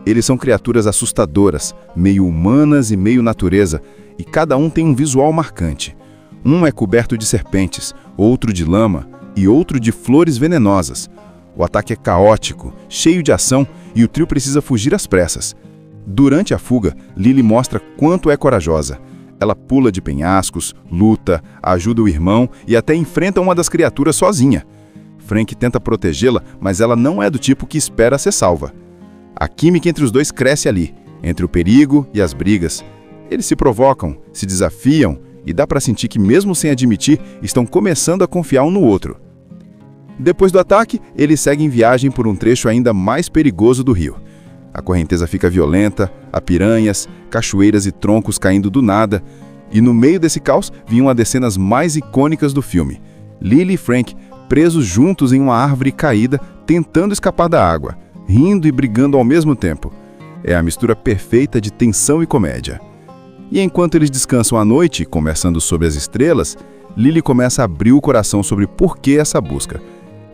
Eles são criaturas assustadoras, meio humanas e meio natureza, e cada um tem um visual marcante. Um é coberto de serpentes, outro de lama e outro de flores venenosas. O ataque é caótico, cheio de ação, e o trio precisa fugir às pressas. Durante a fuga, Lily mostra quanto é corajosa. Ela pula de penhascos, luta, ajuda o irmão e até enfrenta uma das criaturas sozinha. Frank tenta protegê-la, mas ela não é do tipo que espera ser salva. A química entre os dois cresce ali, entre o perigo e as brigas. Eles se provocam, se desafiam e dá para sentir que, mesmo sem admitir, estão começando a confiar um no outro. Depois do ataque, eles seguem viagem por um trecho ainda mais perigoso do rio. A correnteza fica violenta, há piranhas, cachoeiras e troncos caindo do nada, e no meio desse caos vinha uma das cenas mais icônicas do filme. Lily e Frank presos juntos em uma árvore caída, tentando escapar da água, rindo e brigando ao mesmo tempo. É a mistura perfeita de tensão e comédia. E enquanto eles descansam à noite, conversando sobre as estrelas, Lily começa a abrir o coração sobre por que essa busca.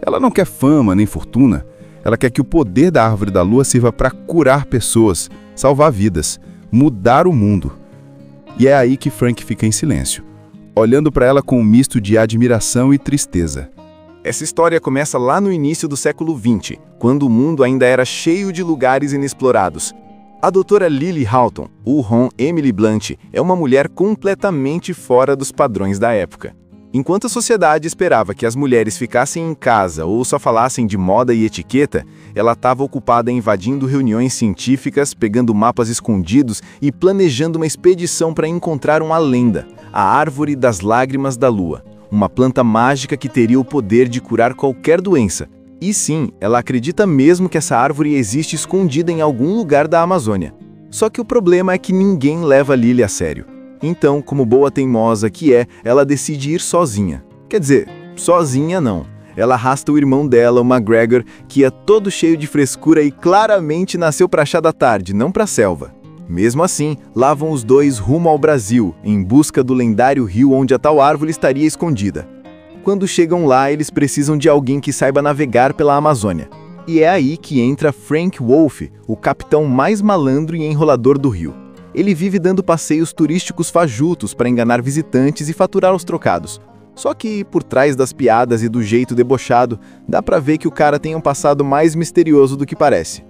Ela não quer fama nem fortuna, ela quer que o poder da Árvore da Lua sirva para curar pessoas, salvar vidas, mudar o mundo. E é aí que Frank fica em silêncio, olhando para ela com um misto de admiração e tristeza. Essa história começa lá no início do século XX, quando o mundo ainda era cheio de lugares inexplorados. A doutora Lily Houghton, ou Ron Emily Blunt, é uma mulher completamente fora dos padrões da época. Enquanto a sociedade esperava que as mulheres ficassem em casa ou só falassem de moda e etiqueta, ela estava ocupada invadindo reuniões científicas, pegando mapas escondidos e planejando uma expedição para encontrar uma lenda, a Árvore das Lágrimas da Lua, uma planta mágica que teria o poder de curar qualquer doença. E sim, ela acredita mesmo que essa árvore existe escondida em algum lugar da Amazônia. Só que o problema é que ninguém leva Lily a sério. Então, como boa teimosa que é, ela decide ir sozinha. Quer dizer, sozinha não. Ela arrasta o irmão dela, o McGregor, que é todo cheio de frescura e claramente nasceu para chá da tarde, não para selva. Mesmo assim, lá vão os dois rumo ao Brasil, em busca do lendário rio onde a tal árvore estaria escondida. Quando chegam lá, eles precisam de alguém que saiba navegar pela Amazônia. E é aí que entra Frank Wolf, o capitão mais malandro e enrolador do rio. Ele vive dando passeios turísticos fajutos para enganar visitantes e faturar os trocados. Só que, por trás das piadas e do jeito debochado, dá pra ver que o cara tem um passado mais misterioso do que parece.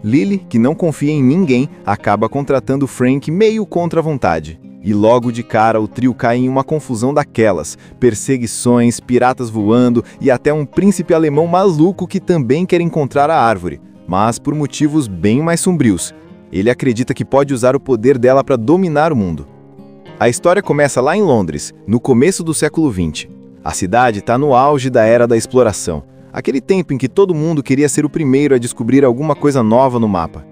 Lily, que não confia em ninguém, acaba contratando Frank meio contra a vontade. E logo de cara o trio cai em uma confusão daquelas, perseguições, piratas voando e até um príncipe alemão maluco que também quer encontrar a árvore, mas por motivos bem mais sombrios. Ele acredita que pode usar o poder dela para dominar o mundo. A história começa lá em Londres, no começo do século XX. A cidade está no auge da era da exploração, aquele tempo em que todo mundo queria ser o primeiro a descobrir alguma coisa nova no mapa.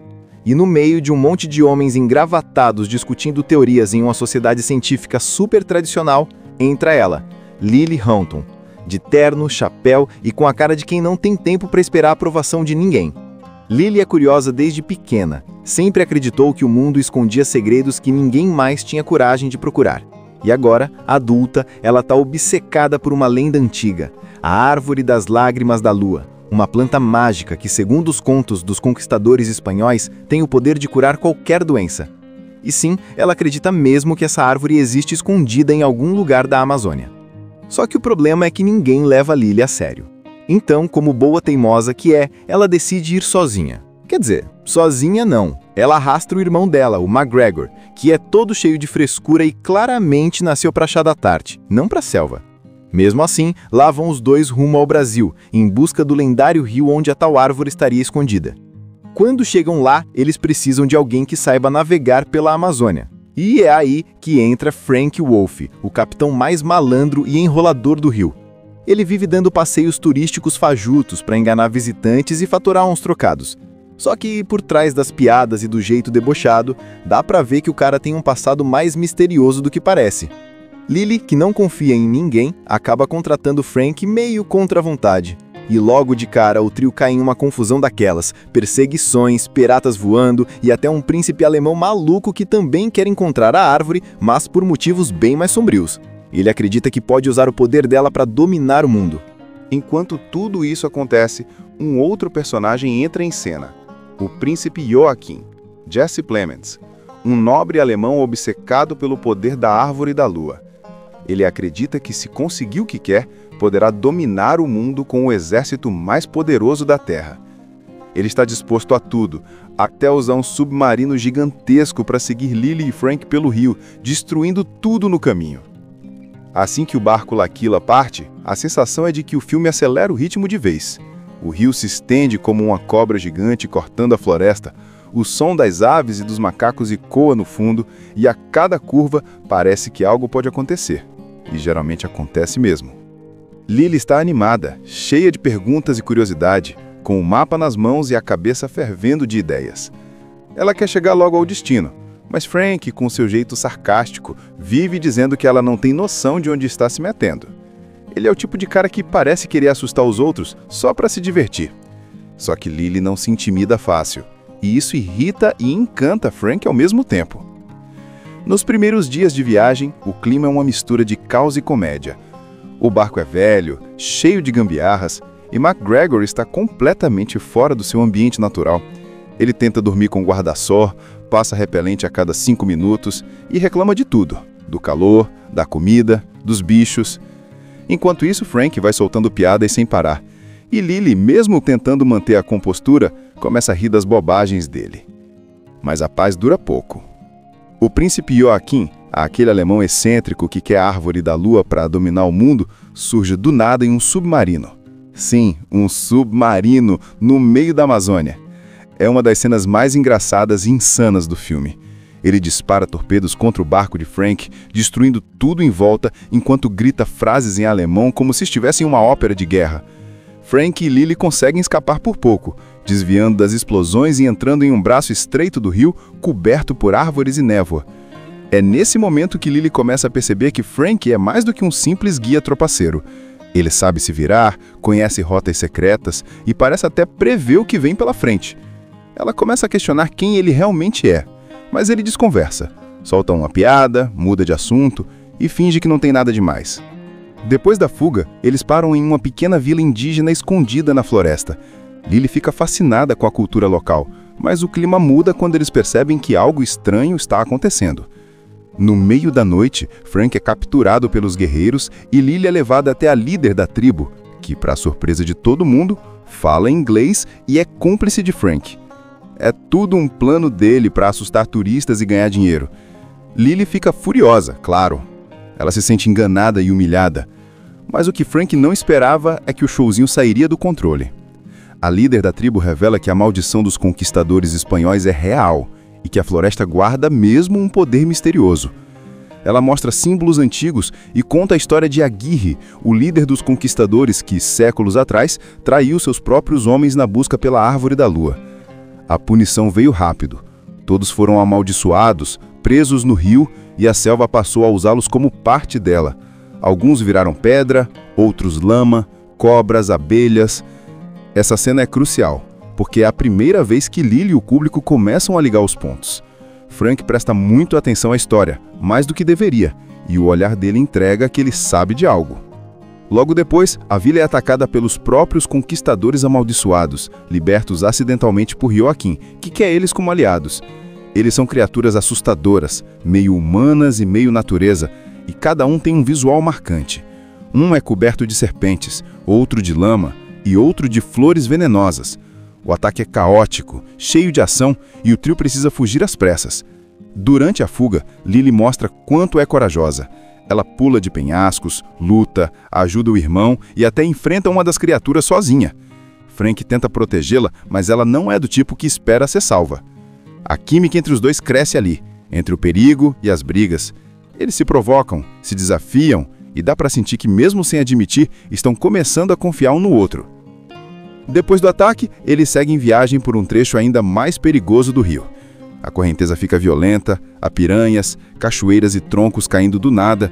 E no meio de um monte de homens engravatados discutindo teorias em uma sociedade científica super tradicional, entra ela, Lily Houghton, de terno, chapéu e com a cara de quem não tem tempo para esperar a aprovação de ninguém. Lily é curiosa desde pequena, sempre acreditou que o mundo escondia segredos que ninguém mais tinha coragem de procurar. E agora, adulta, ela está obcecada por uma lenda antiga, a Árvore das Lágrimas da Lua. Uma planta mágica que, segundo os contos dos conquistadores espanhóis, tem o poder de curar qualquer doença. E sim, ela acredita mesmo que essa árvore existe escondida em algum lugar da Amazônia. Só que o problema é que ninguém leva Lily a sério. Então, como boa teimosa que é, ela decide ir sozinha. Quer dizer, sozinha não. Ela arrasta o irmão dela, o McGregor, que é todo cheio de frescura e claramente nasceu para chá da tarde, não para selva. Mesmo assim, lá vão os dois rumo ao Brasil, em busca do lendário rio onde a tal árvore estaria escondida. Quando chegam lá, eles precisam de alguém que saiba navegar pela Amazônia. E é aí que entra Frank Wolf, o capitão mais malandro e enrolador do rio. Ele vive dando passeios turísticos fajutos para enganar visitantes e faturar uns trocados. Só que, por trás das piadas e do jeito debochado, dá pra ver que o cara tem um passado mais misterioso do que parece. Lily, que não confia em ninguém, acaba contratando Frank meio contra a vontade. E logo de cara o trio cai em uma confusão daquelas, perseguições, piratas voando e até um príncipe alemão maluco que também quer encontrar a árvore, mas por motivos bem mais sombrios. Ele acredita que pode usar o poder dela para dominar o mundo. Enquanto tudo isso acontece, um outro personagem entra em cena. O príncipe Joachim, Jesse Plemons, um nobre alemão obcecado pelo poder da Árvore da Lua. Ele acredita que, se conseguir o que quer, poderá dominar o mundo com o exército mais poderoso da Terra. Ele está disposto a tudo, até usar um submarino gigantesco para seguir Lily e Frank pelo rio, destruindo tudo no caminho. Assim que o barco L'Aquila parte, a sensação é de que o filme acelera o ritmo de vez. O rio se estende como uma cobra gigante cortando a floresta, o som das aves e dos macacos ecoa no fundo e a cada curva parece que algo pode acontecer. E geralmente acontece mesmo. Lily está animada, cheia de perguntas e curiosidade, com o mapa nas mãos e a cabeça fervendo de ideias. Ela quer chegar logo ao destino, mas Frank, com seu jeito sarcástico, vive dizendo que ela não tem noção de onde está se metendo. Ele é o tipo de cara que parece querer assustar os outros só para se divertir. Só que Lily não se intimida fácil, e isso irrita e encanta Frank ao mesmo tempo. Nos primeiros dias de viagem, o clima é uma mistura de caos e comédia. O barco é velho, cheio de gambiarras, e McGregor está completamente fora do seu ambiente natural. Ele tenta dormir com guarda-sol, passa repelente a cada 5 minutos e reclama de tudo, do calor, da comida, dos bichos. Enquanto isso, Frank vai soltando piadas sem parar. E Lily, mesmo tentando manter a compostura, começa a rir das bobagens dele. Mas a paz dura pouco. O príncipe Joachim, aquele alemão excêntrico que quer a árvore da lua para dominar o mundo, surge do nada em um submarino. Sim, um submarino no meio da Amazônia. É uma das cenas mais engraçadas e insanas do filme. Ele dispara torpedos contra o barco de Frank, destruindo tudo em volta, enquanto grita frases em alemão como se estivesse em uma ópera de guerra. Frank e Lily conseguem escapar por pouco, desviando das explosões e entrando em um braço estreito do rio, coberto por árvores e névoa. É nesse momento que Lily começa a perceber que Frank é mais do que um simples guia tropaceiro. Ele sabe se virar, conhece rotas secretas e parece até prever o que vem pela frente. Ela começa a questionar quem ele realmente é, mas ele desconversa, solta uma piada, muda de assunto e finge que não tem nada demais. Depois da fuga, eles param em uma pequena vila indígena escondida na floresta. Lily fica fascinada com a cultura local, mas o clima muda quando eles percebem que algo estranho está acontecendo. No meio da noite, Frank é capturado pelos guerreiros e Lily é levada até a líder da tribo, que, para surpresa de todo mundo, fala inglês e é cúmplice de Frank. É tudo um plano dele para assustar turistas e ganhar dinheiro. Lily fica furiosa, claro. Ela se sente enganada e humilhada. Mas o que Frank não esperava é que o showzinho sairia do controle. A líder da tribo revela que a maldição dos conquistadores espanhóis é real e que a floresta guarda mesmo um poder misterioso. Ela mostra símbolos antigos e conta a história de Aguirre, o líder dos conquistadores que, séculos atrás, traiu seus próprios homens na busca pela Árvore da Lua. A punição veio rápido. Todos foram amaldiçoados, presos no rio, e a selva passou a usá-los como parte dela. Alguns viraram pedra, outros lama, cobras, abelhas. Essa cena é crucial, porque é a primeira vez que Lily e o público começam a ligar os pontos. Frank presta muito atenção à história, mais do que deveria, e o olhar dele entrega que ele sabe de algo. Logo depois, a vila é atacada pelos próprios conquistadores amaldiçoados, libertos acidentalmente por Joachim, que quer eles como aliados. Eles são criaturas assustadoras, meio humanas e meio natureza, e cada um tem um visual marcante. Um é coberto de serpentes, outro de lama e outro de flores venenosas. O ataque é caótico, cheio de ação, e o trio precisa fugir às pressas. Durante a fuga, Lily mostra quanto é corajosa. Ela pula de penhascos, luta, ajuda o irmão e até enfrenta uma das criaturas sozinha. Frank tenta protegê-la, mas ela não é do tipo que espera ser salva. A química entre os dois cresce ali, entre o perigo e as brigas. Eles se provocam, se desafiam e dá para sentir que, mesmo sem admitir, estão começando a confiar um no outro. Depois do ataque, eles seguem viagem por um trecho ainda mais perigoso do rio. A correnteza fica violenta, há piranhas, cachoeiras e troncos caindo do nada,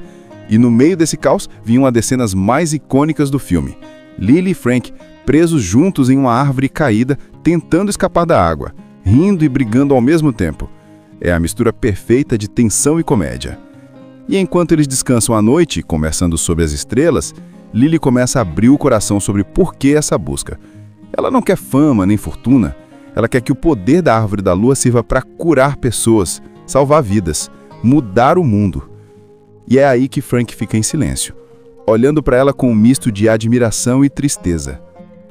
e no meio desse caos vinha uma das cenas mais icônicas do filme. Lily e Frank presos juntos em uma árvore caída, tentando escapar da água, rindo e brigando ao mesmo tempo. É a mistura perfeita de tensão e comédia. E enquanto eles descansam à noite, conversando sobre as estrelas, Lily começa a abrir o coração sobre por que essa busca. Ela não quer fama nem fortuna. Ela quer que o poder da Árvore da Lua sirva para curar pessoas, salvar vidas, mudar o mundo. E é aí que Frank fica em silêncio, olhando para ela com um misto de admiração e tristeza.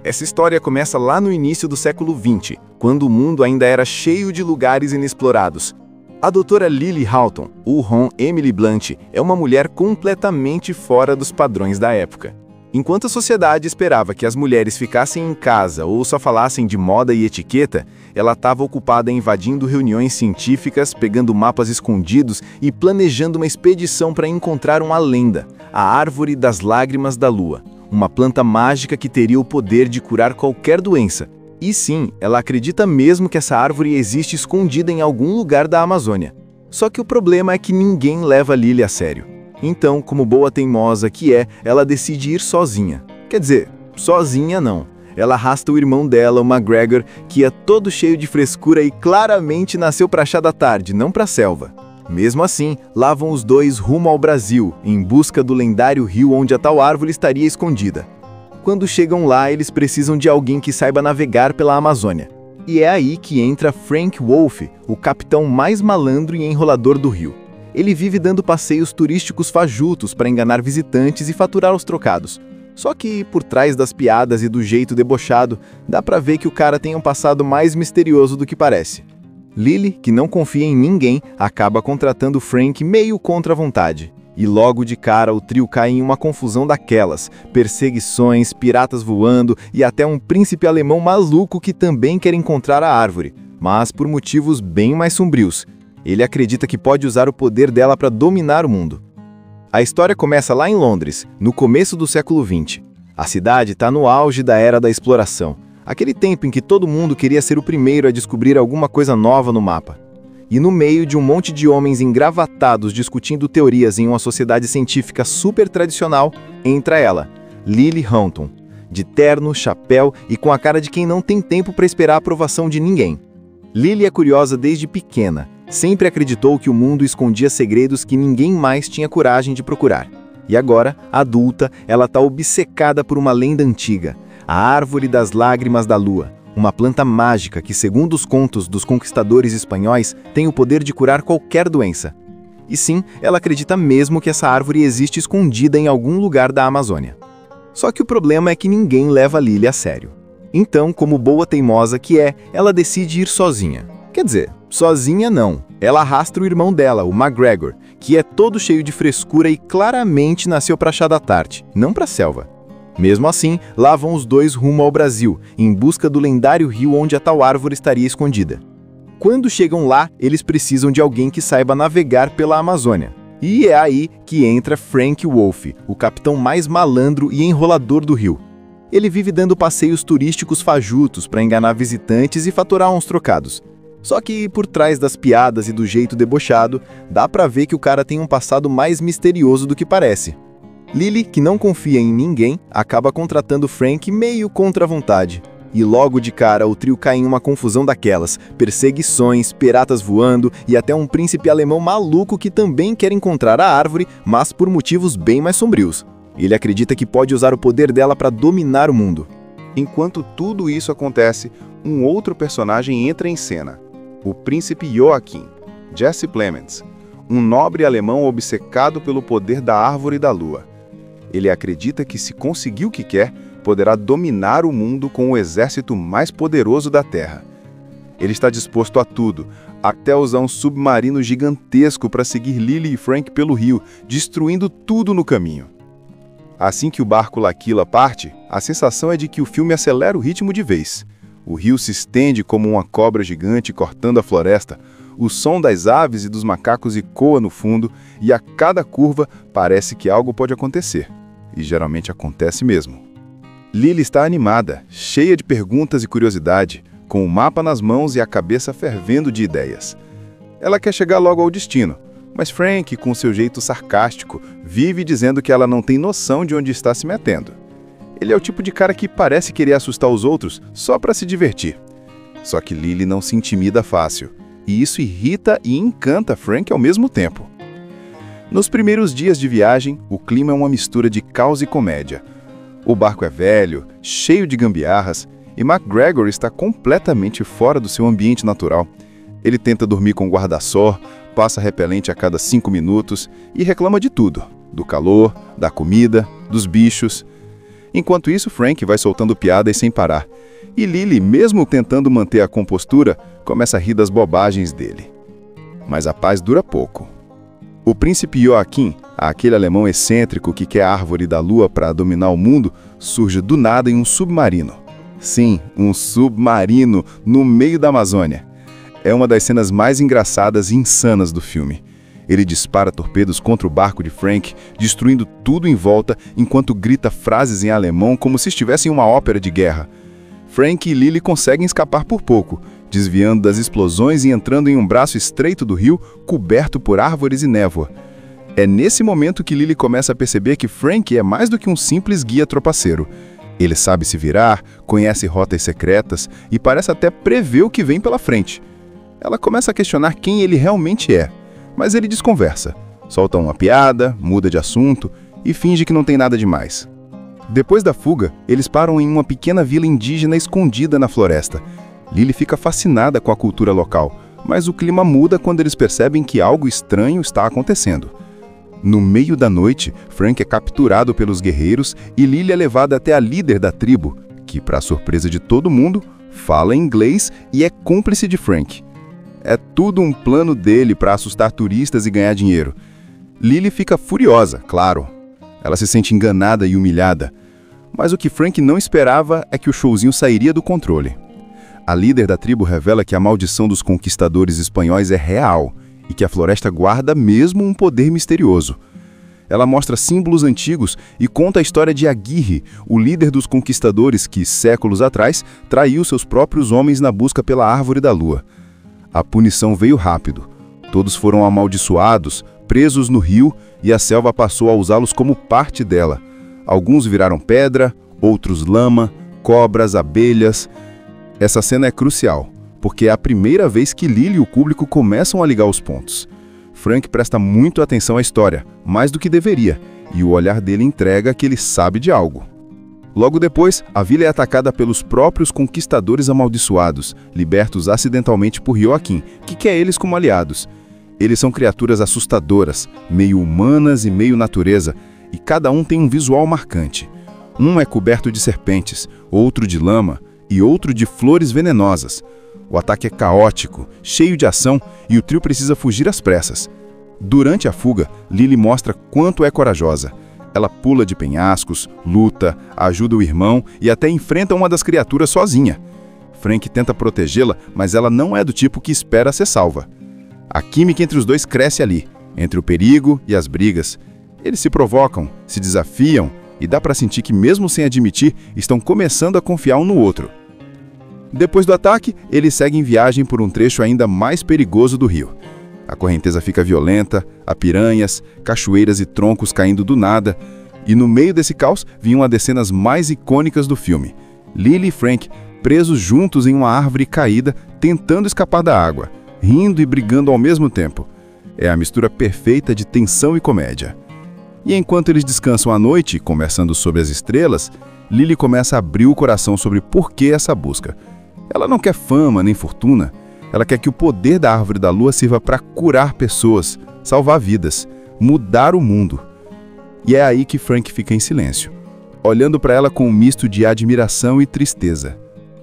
Essa história começa lá no início do século XX, quando o mundo ainda era cheio de lugares inexplorados. A doutora Lily Houghton, ou Ron Emily Blunt, é uma mulher completamente fora dos padrões da época. Enquanto a sociedade esperava que as mulheres ficassem em casa ou só falassem de moda e etiqueta, ela estava ocupada invadindo reuniões científicas, pegando mapas escondidos e planejando uma expedição para encontrar uma lenda, a Árvore das Lágrimas da Lua, uma planta mágica que teria o poder de curar qualquer doença. E sim, ela acredita mesmo que essa árvore existe escondida em algum lugar da Amazônia. Só que o problema é que ninguém leva Lily a sério. Então, como boa teimosa que é, ela decide ir sozinha. Quer dizer, sozinha não. Ela arrasta o irmão dela, o McGregor, que é todo cheio de frescura e claramente nasceu pra chá da tarde, não pra selva. Mesmo assim, lá vão os dois rumo ao Brasil, em busca do lendário rio onde a tal árvore estaria escondida. Quando chegam lá, eles precisam de alguém que saiba navegar pela Amazônia. E é aí que entra Frank Wolfe, o capitão mais malandro e enrolador do rio. Ele vive dando passeios turísticos fajutos para enganar visitantes e faturar os trocados. Só que, por trás das piadas e do jeito debochado, dá pra ver que o cara tem um passado mais misterioso do que parece. Lily, que não confia em ninguém, acaba contratando Frank meio contra a vontade. E logo de cara o trio cai em uma confusão daquelas, perseguições, piratas voando e até um príncipe alemão maluco que também quer encontrar a árvore, mas por motivos bem mais sombrios. Ele acredita que pode usar o poder dela para dominar o mundo. A história começa lá em Londres, no começo do século XX. A cidade está no auge da era da exploração, aquele tempo em que todo mundo queria ser o primeiro a descobrir alguma coisa nova no mapa. E no meio de um monte de homens engravatados discutindo teorias em uma sociedade científica super tradicional, entra ela, Lily Houghton, de terno, chapéu e com a cara de quem não tem tempo para esperar a aprovação de ninguém. Lily é curiosa desde pequena. Sempre acreditou que o mundo escondia segredos que ninguém mais tinha coragem de procurar. E agora, adulta, ela está obcecada por uma lenda antiga, a Árvore das Lágrimas da Lua, uma planta mágica que, segundo os contos dos conquistadores espanhóis, tem o poder de curar qualquer doença. E sim, ela acredita mesmo que essa árvore existe escondida em algum lugar da Amazônia. Só que o problema é que ninguém leva Lily a sério. Então, como boa teimosa que é, ela decide ir sozinha. Quer dizer, sozinha não. Ela arrasta o irmão dela, o McGregor, que é todo cheio de frescura e claramente nasceu pra chá da tarde, não pra selva. Mesmo assim, lá vão os dois rumo ao Brasil, em busca do lendário rio onde a tal árvore estaria escondida. Quando chegam lá, eles precisam de alguém que saiba navegar pela Amazônia. E é aí que entra Frank Wolfe, o capitão mais malandro e enrolador do rio. Ele vive dando passeios turísticos fajutos para enganar visitantes e faturar uns trocados. Só que, por trás das piadas e do jeito debochado, dá pra ver que o cara tem um passado mais misterioso do que parece. Lily, que não confia em ninguém, acaba contratando Frank meio contra a vontade. E logo de cara o trio cai em uma confusão daquelas, perseguições, piratas voando e até um príncipe alemão maluco que também quer encontrar a árvore, mas por motivos bem mais sombrios. Ele acredita que pode usar o poder dela para dominar o mundo. Enquanto tudo isso acontece, um outro personagem entra em cena. O príncipe Joachim, Jesse Plemons, um nobre alemão obcecado pelo poder da Árvore da Lua. Ele acredita que, se conseguir o que quer, poderá dominar o mundo com o exército mais poderoso da Terra. Ele está disposto a tudo, até usar um submarino gigantesco para seguir Lily e Frank pelo rio, destruindo tudo no caminho. Assim que o barco L'Aquila parte, a sensação é de que o filme acelera o ritmo de vez. O rio se estende como uma cobra gigante cortando a floresta, o som das aves e dos macacos ecoa no fundo e a cada curva parece que algo pode acontecer. E geralmente acontece mesmo. Lily está animada, cheia de perguntas e curiosidade, com o mapa nas mãos e a cabeça fervendo de ideias. Ela quer chegar logo ao destino, mas Frank, com seu jeito sarcástico, vive dizendo que ela não tem noção de onde está se metendo. Ele é o tipo de cara que parece querer assustar os outros só para se divertir. Só que Lily não se intimida fácil, e isso irrita e encanta Frank ao mesmo tempo. Nos primeiros dias de viagem, o clima é uma mistura de caos e comédia. O barco é velho, cheio de gambiarras, e McGregor está completamente fora do seu ambiente natural. Ele tenta dormir com guarda-sol, passa repelente a cada 5 minutos e reclama de tudo, do calor, da comida, dos bichos. Enquanto isso, Frank vai soltando piadas sem parar. E Lily, mesmo tentando manter a compostura, começa a rir das bobagens dele. Mas a paz dura pouco. O príncipe Joachim, aquele alemão excêntrico que quer a Árvore da Lua para dominar o mundo, surge do nada em um submarino. Sim, um submarino no meio da Amazônia. É uma das cenas mais engraçadas e insanas do filme. Ele dispara torpedos contra o barco de Frank, destruindo tudo em volta, enquanto grita frases em alemão como se estivesse em uma ópera de guerra. Frank e Lily conseguem escapar por pouco, desviando das explosões e entrando em um braço estreito do rio, coberto por árvores e névoa. É nesse momento que Lily começa a perceber que Frank é mais do que um simples guia tropaceiro. Ele sabe se virar, conhece rotas secretas e parece até prever o que vem pela frente. Ela começa a questionar quem ele realmente é, mas ele desconversa. Solta uma piada, muda de assunto e finge que não tem nada demais. Depois da fuga, eles param em uma pequena vila indígena escondida na floresta. Lily fica fascinada com a cultura local, mas o clima muda quando eles percebem que algo estranho está acontecendo. No meio da noite, Frank é capturado pelos guerreiros e Lily é levada até a líder da tribo, que, para surpresa de todo mundo, fala inglês e é cúmplice de Frank. É tudo um plano dele para assustar turistas e ganhar dinheiro. Lily fica furiosa, claro. Ela se sente enganada e humilhada. Mas o que Frank não esperava é que o showzinho sairia do controle. A líder da tribo revela que a maldição dos conquistadores espanhóis é real e que a floresta guarda mesmo um poder misterioso. Ela mostra símbolos antigos e conta a história de Aguirre, o líder dos conquistadores que, séculos atrás, traiu seus próprios homens na busca pela Árvore da Lua. A punição veio rápido. Todos foram amaldiçoados, presos no rio, e a selva passou a usá-los como parte dela. Alguns viraram pedra, outros lama, cobras, abelhas. Essa cena é crucial, porque é a primeira vez que Lily e o público começam a ligar os pontos. Frank presta muito atenção à história, mais do que deveria, e o olhar dele entrega que ele sabe de algo. Logo depois, a vila é atacada pelos próprios conquistadores amaldiçoados, libertos acidentalmente por Joaquim, que quer eles como aliados. Eles são criaturas assustadoras, meio humanas e meio natureza, e cada um tem um visual marcante. Um é coberto de serpentes, outro de lama e outro de flores venenosas. O ataque é caótico, cheio de ação e o trio precisa fugir às pressas. Durante a fuga, Lily mostra quanto é corajosa. Ela pula de penhascos, luta, ajuda o irmão e até enfrenta uma das criaturas sozinha. Frank tenta protegê-la, mas ela não é do tipo que espera ser salva. A química entre os dois cresce ali, entre o perigo e as brigas. Eles se provocam, se desafiam e dá para sentir que, mesmo sem admitir, estão começando a confiar um no outro. Depois do ataque, eles seguem viagem por um trecho ainda mais perigoso do rio. A correnteza fica violenta, há piranhas, cachoeiras e troncos caindo do nada, e no meio desse caos vinha uma das cenas mais icônicas do filme. Lily e Frank presos juntos em uma árvore caída, tentando escapar da água, rindo e brigando ao mesmo tempo. É a mistura perfeita de tensão e comédia. E enquanto eles descansam à noite, conversando sobre as estrelas, Lily começa a abrir o coração sobre por que essa busca. Ela não quer fama nem fortuna. Ela quer que o poder da Árvore da Lua sirva para curar pessoas, salvar vidas, mudar o mundo. E é aí que Frank fica em silêncio, olhando para ela com um misto de admiração e tristeza.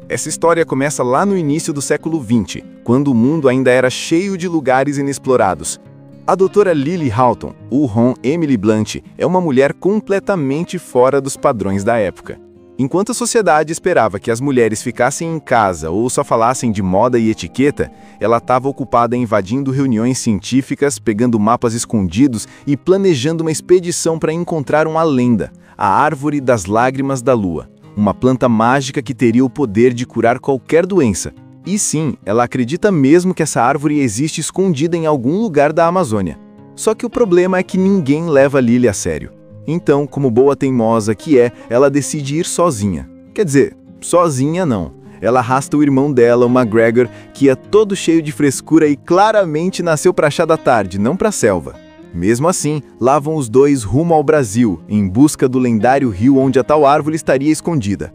Essa história começa lá no início do século XX, quando o mundo ainda era cheio de lugares inexplorados. A doutora Lily Houghton, ou Hon Emily Blunt, é uma mulher completamente fora dos padrões da época. Enquanto a sociedade esperava que as mulheres ficassem em casa ou só falassem de moda e etiqueta, ela estava ocupada invadindo reuniões científicas, pegando mapas escondidos e planejando uma expedição para encontrar uma lenda, a Árvore das Lágrimas da Lua, uma planta mágica que teria o poder de curar qualquer doença. E sim, ela acredita mesmo que essa árvore existe escondida em algum lugar da Amazônia. Só que o problema é que ninguém leva Lily a sério. Então, como boa teimosa que é, ela decide ir sozinha. Quer dizer, sozinha não. Ela arrasta o irmão dela, o McGregor, que é todo cheio de frescura e claramente nasceu para chá da tarde, não para a selva. Mesmo assim, lá vão os dois rumo ao Brasil, em busca do lendário rio onde a tal árvore estaria escondida.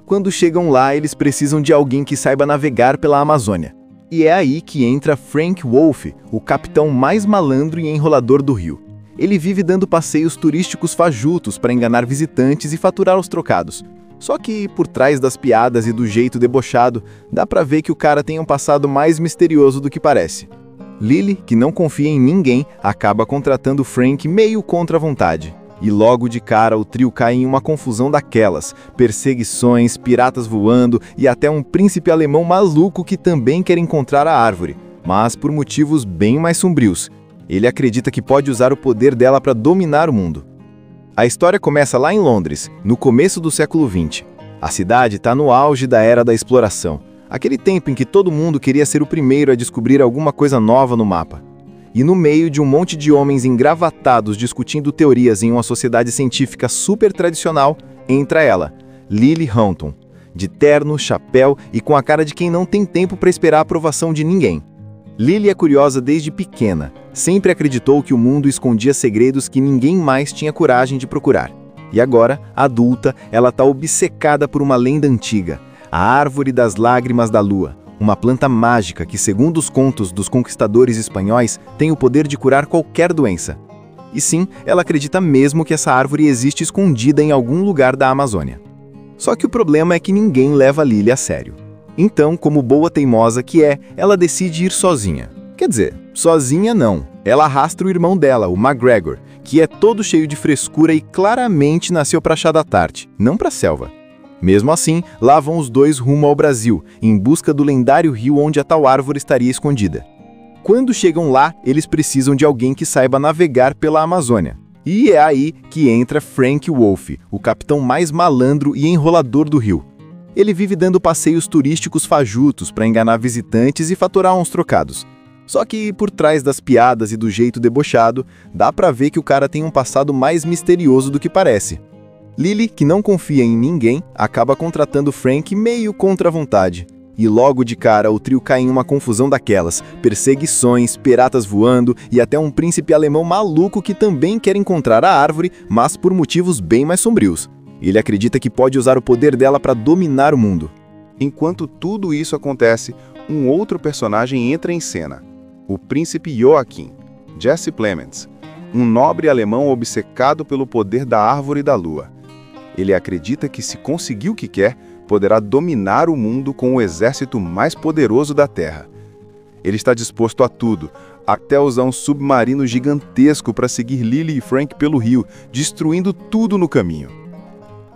Quando chegam lá, eles precisam de alguém que saiba navegar pela Amazônia. E é aí que entra Frank Wolfe, o capitão mais malandro e enrolador do rio. Ele vive dando passeios turísticos fajutos para enganar visitantes e faturar os trocados. Só que, por trás das piadas e do jeito debochado, dá pra ver que o cara tem um passado mais misterioso do que parece. Lily, que não confia em ninguém, acaba contratando Frank meio contra a vontade. E logo de cara o trio cai em uma confusão daquelas, perseguições, piratas voando e até um príncipe alemão maluco que também quer encontrar a árvore, mas por motivos bem mais sombrios. Ele acredita que pode usar o poder dela para dominar o mundo. A história começa lá em Londres, no começo do século XX. A cidade está no auge da era da exploração, aquele tempo em que todo mundo queria ser o primeiro a descobrir alguma coisa nova no mapa. E no meio de um monte de homens engravatados discutindo teorias em uma sociedade científica super tradicional, entra ela, Lily Houghton, de terno, chapéu e com a cara de quem não tem tempo para esperar a aprovação de ninguém. Lily é curiosa desde pequena, sempre acreditou que o mundo escondia segredos que ninguém mais tinha coragem de procurar. E agora, adulta, ela está obcecada por uma lenda antiga, a Árvore das Lágrimas da Lua, uma planta mágica que, segundo os contos dos conquistadores espanhóis, tem o poder de curar qualquer doença. E sim, ela acredita mesmo que essa árvore existe escondida em algum lugar da Amazônia. Só que o problema é que ninguém leva Lily a sério. Então, como boa teimosa que é, ela decide ir sozinha. Quer dizer, sozinha não. Ela arrasta o irmão dela, o McGregor, que é todo cheio de frescura e claramente nasceu para chá da tarde, não para a selva. Mesmo assim, lá vão os dois rumo ao Brasil, em busca do lendário rio onde a tal árvore estaria escondida. Quando chegam lá, eles precisam de alguém que saiba navegar pela Amazônia. E é aí que entra Frank Wolf, o capitão mais malandro e enrolador do rio. Ele vive dando passeios turísticos fajutos para enganar visitantes e faturar uns trocados. Só que por trás das piadas e do jeito debochado, dá pra ver que o cara tem um passado mais misterioso do que parece. Lily, que não confia em ninguém, acaba contratando Frank meio contra a vontade. E logo de cara o trio cai em uma confusão daquelas, perseguições, piratas voando e até um príncipe alemão maluco que também quer encontrar a árvore, mas por motivos bem mais sombrios. Ele acredita que pode usar o poder dela para dominar o mundo. Enquanto tudo isso acontece, um outro personagem entra em cena. O príncipe Joachim, Jesse Plemons, um nobre alemão obcecado pelo poder da Árvore da Lua. Ele acredita que se conseguir o que quer, poderá dominar o mundo com o exército mais poderoso da Terra. Ele está disposto a tudo, até usar um submarino gigantesco para seguir Lily e Frank pelo rio, destruindo tudo no caminho.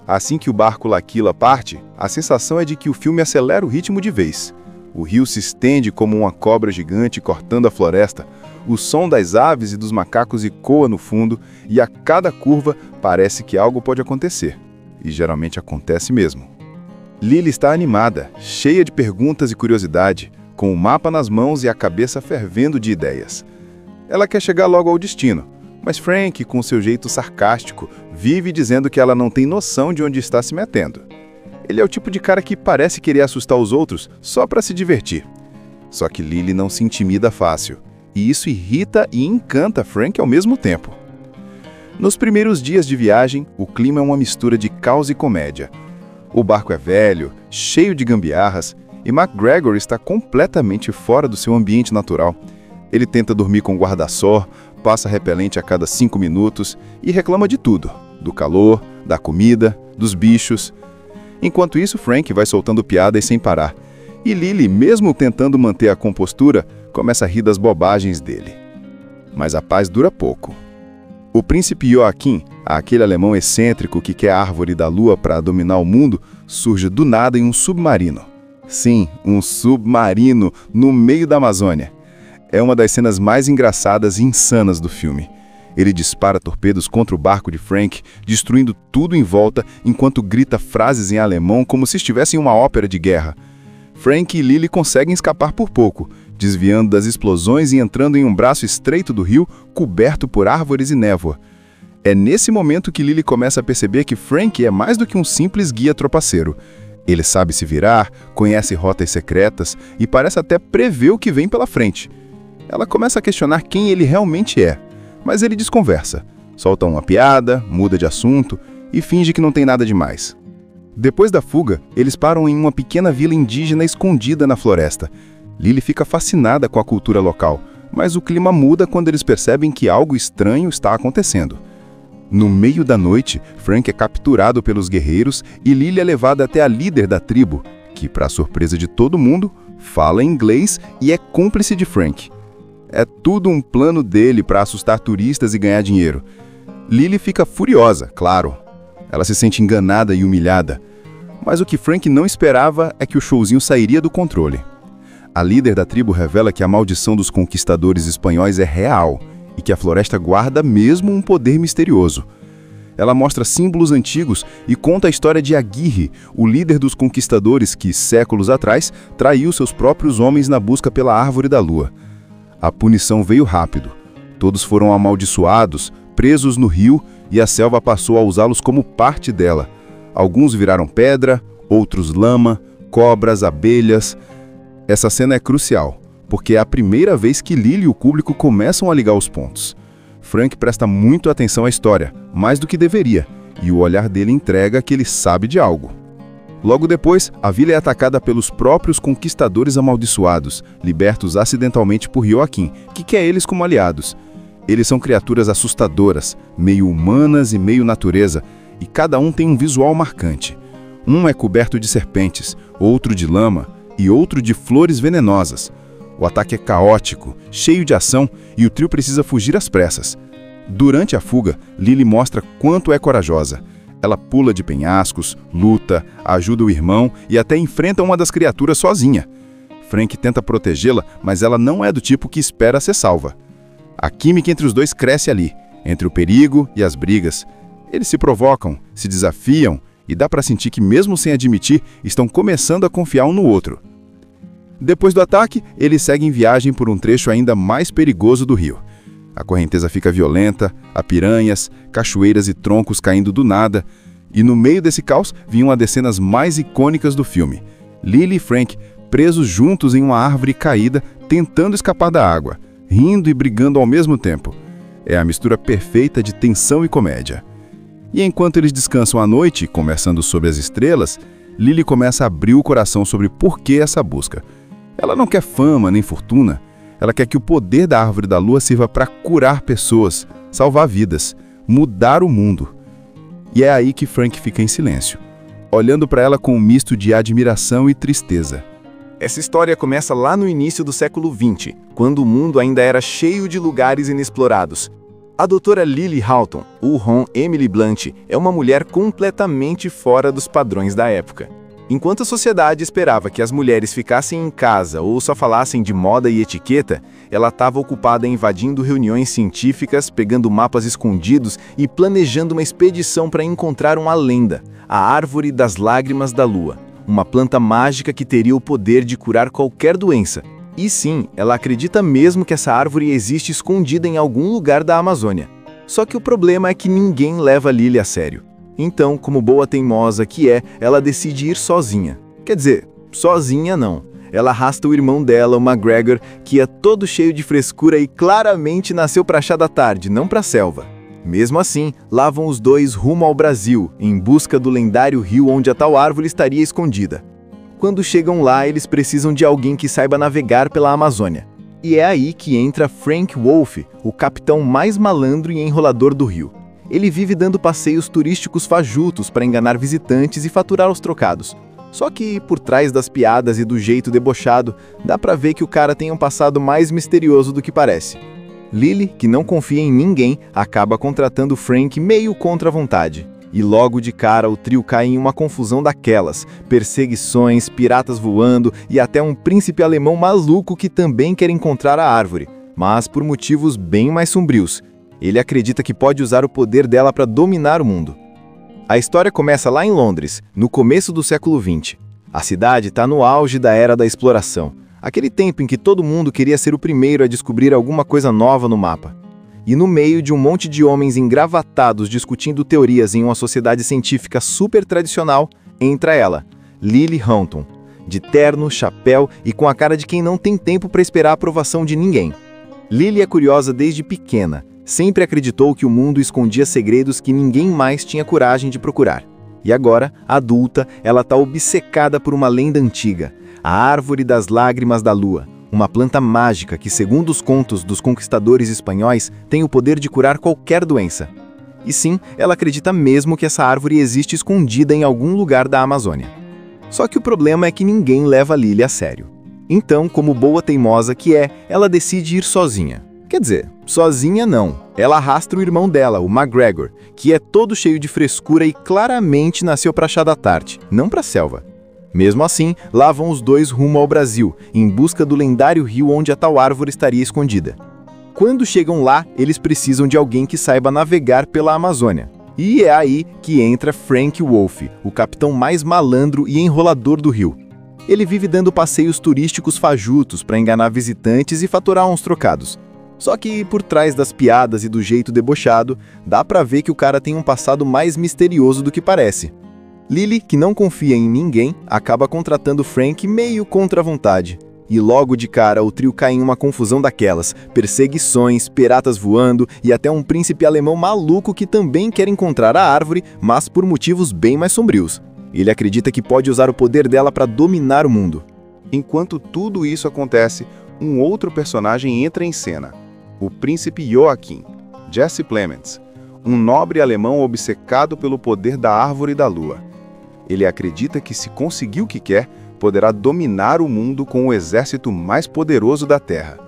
Assim que o barco L'Aquila parte, a sensação é de que o filme acelera o ritmo de vez. O rio se estende como uma cobra gigante cortando a floresta, o som das aves e dos macacos ecoa no fundo e a cada curva parece que algo pode acontecer. E geralmente acontece mesmo. Lily está animada, cheia de perguntas e curiosidade, com o mapa nas mãos e a cabeça fervendo de ideias. Ela quer chegar logo ao destino, mas Frank, com seu jeito sarcástico, vive dizendo que ela não tem noção de onde está se metendo. Ele é o tipo de cara que parece querer assustar os outros só para se divertir. Só que Lily não se intimida fácil, e isso irrita e encanta Frank ao mesmo tempo. Nos primeiros dias de viagem, o clima é uma mistura de caos e comédia. O barco é velho, cheio de gambiarras, e McGregor está completamente fora do seu ambiente natural. Ele tenta dormir com guarda-sol, passa repelente a cada 5 minutos e reclama de tudo, do calor, da comida, dos bichos. Enquanto isso, Frank vai soltando piadas sem parar, e Lily, mesmo tentando manter a compostura, começa a rir das bobagens dele. Mas a paz dura pouco. O príncipe Joachim, aquele alemão excêntrico que quer a Árvore da Lua para dominar o mundo, surge do nada em um submarino. Sim, um submarino no meio da Amazônia. É uma das cenas mais engraçadas e insanas do filme. Ele dispara torpedos contra o barco de Frank, destruindo tudo em volta, enquanto grita frases em alemão como se estivesse em uma ópera de guerra. Frank e Lily conseguem escapar por pouco, desviando das explosões e entrando em um braço estreito do rio, coberto por árvores e névoa. É nesse momento que Lily começa a perceber que Frank é mais do que um simples guia tropaceiro. Ele sabe se virar, conhece rotas secretas e parece até prever o que vem pela frente. Ela começa a questionar quem ele realmente é, mas ele desconversa, solta uma piada, muda de assunto e finge que não tem nada demais. Depois da fuga, eles param em uma pequena vila indígena escondida na floresta. Lily fica fascinada com a cultura local, mas o clima muda quando eles percebem que algo estranho está acontecendo. No meio da noite, Frank é capturado pelos guerreiros e Lily é levada até a líder da tribo, que, para surpresa de todo mundo, fala inglês e é cúmplice de Frank. É tudo um plano dele para assustar turistas e ganhar dinheiro. Lily fica furiosa, claro. Ela se sente enganada e humilhada. Mas o que Frank não esperava é que o showzinho sairia do controle. A líder da tribo revela que a maldição dos conquistadores espanhóis é real e que a floresta guarda mesmo um poder misterioso. Ela mostra símbolos antigos e conta a história de Aguirre, o líder dos conquistadores que, séculos atrás, traiu seus próprios homens na busca pela Árvore da Lua. A punição veio rápido. Todos foram amaldiçoados, presos no rio, e a selva passou a usá-los como parte dela. Alguns viraram pedra, outros lama, cobras, abelhas. Essa cena é crucial, porque é a primeira vez que Lily e o público começam a ligar os pontos. Frank presta muito atenção à história, mais do que deveria, e o olhar dele entrega que ele sabe de algo. Logo depois, a vila é atacada pelos próprios conquistadores amaldiçoados, libertos acidentalmente por Joaquim, que quer eles como aliados. Eles são criaturas assustadoras, meio humanas e meio natureza, e cada um tem um visual marcante. Um é coberto de serpentes, outro de lama e outro de flores venenosas. O ataque é caótico, cheio de ação, e o trio precisa fugir às pressas. Durante a fuga, Lily mostra quanto é corajosa. Ela pula de penhascos, luta, ajuda o irmão e até enfrenta uma das criaturas sozinha. Frank tenta protegê-la, mas ela não é do tipo que espera ser salva. A química entre os dois cresce ali, entre o perigo e as brigas. Eles se provocam, se desafiam, e dá para sentir que, mesmo sem admitir, estão começando a confiar um no outro. Depois do ataque, eles seguem viagem por um trecho ainda mais perigoso do rio. A correnteza fica violenta, há piranhas, cachoeiras e troncos caindo do nada, e no meio desse caos vinha uma das cenas mais icônicas do filme. Lily e Frank presos juntos em uma árvore caída, tentando escapar da água, rindo e brigando ao mesmo tempo. É a mistura perfeita de tensão e comédia. E enquanto eles descansam à noite, conversando sobre as estrelas, Lily começa a abrir o coração sobre por que essa busca. Ela não quer fama nem fortuna. Ela quer que o poder da Árvore da Lua sirva para curar pessoas, salvar vidas, mudar o mundo. E é aí que Frank fica em silêncio, olhando para ela com um misto de admiração e tristeza. Essa história começa lá no início do século XX, quando o mundo ainda era cheio de lugares inexplorados. A doutora Lily Houghton, ou Hon Emily Blunt, é uma mulher completamente fora dos padrões da época. Enquanto a sociedade esperava que as mulheres ficassem em casa ou só falassem de moda e etiqueta, ela estava ocupada invadindo reuniões científicas, pegando mapas escondidos e planejando uma expedição para encontrar uma lenda, a Árvore das Lágrimas da Lua, uma planta mágica que teria o poder de curar qualquer doença. E sim, ela acredita mesmo que essa árvore existe escondida em algum lugar da Amazônia. Só que o problema é que ninguém leva Lily a sério. Então, como boa teimosa que é, ela decide ir sozinha. Quer dizer, sozinha não. Ela arrasta o irmão dela, o McGregor, que é todo cheio de frescura e claramente nasceu para chá da tarde, não para a selva. Mesmo assim, lá vão os dois rumo ao Brasil, em busca do lendário rio onde a tal árvore estaria escondida. Quando chegam lá, eles precisam de alguém que saiba navegar pela Amazônia. E é aí que entra Frank Wolfe, o capitão mais malandro e enrolador do rio. Ele vive dando passeios turísticos fajutos para enganar visitantes e faturar os trocados. Só que, por trás das piadas e do jeito debochado, dá pra ver que o cara tem um passado mais misterioso do que parece. Lily, que não confia em ninguém, acaba contratando Frank meio contra a vontade. E logo de cara o trio cai em uma confusão daquelas, perseguições, piratas voando e até um príncipe alemão maluco que também quer encontrar a árvore, mas por motivos bem mais sombrios. Ele acredita que pode usar o poder dela para dominar o mundo. A história começa lá em Londres, no começo do século XX. A cidade está no auge da era da exploração, aquele tempo em que todo mundo queria ser o primeiro a descobrir alguma coisa nova no mapa. E no meio de um monte de homens engravatados discutindo teorias em uma sociedade científica super tradicional, entra ela, Lily Houghton, de terno, chapéu e com a cara de quem não tem tempo para esperar a aprovação de ninguém. Lily é curiosa desde pequena, sempre acreditou que o mundo escondia segredos que ninguém mais tinha coragem de procurar. E agora, adulta, ela está obcecada por uma lenda antiga, a Árvore das Lágrimas da Lua, uma planta mágica que, segundo os contos dos conquistadores espanhóis, tem o poder de curar qualquer doença. E sim, ela acredita mesmo que essa árvore existe escondida em algum lugar da Amazônia. Só que o problema é que ninguém leva Lily a sério. Então, como boa teimosa que é, ela decide ir sozinha. Quer dizer, sozinha não. Ela arrasta o irmão dela, o McGregor, que é todo cheio de frescura e claramente nasceu para chá da tarde, não para a selva. Mesmo assim, lá vão os dois rumo ao Brasil, em busca do lendário rio onde a tal árvore estaria escondida. Quando chegam lá, eles precisam de alguém que saiba navegar pela Amazônia. E é aí que entra Frank Wolfe, o capitão mais malandro e enrolador do rio. Ele vive dando passeios turísticos fajutos para enganar visitantes e faturar uns trocados. Só que por trás das piadas e do jeito debochado, dá pra ver que o cara tem um passado mais misterioso do que parece. Lily, que não confia em ninguém, acaba contratando Frank meio contra a vontade. E logo de cara o trio cai em uma confusão daquelas, perseguições, piratas voando e até um príncipe alemão maluco que também quer encontrar a árvore, mas por motivos bem mais sombrios. Ele acredita que pode usar o poder dela para dominar o mundo. Enquanto tudo isso acontece, um outro personagem entra em cena. O príncipe Joachim, Jesse Plemons, um nobre alemão obcecado pelo poder da árvore da lua. Ele acredita que se conseguir o que quer, poderá dominar o mundo com o exército mais poderoso da Terra.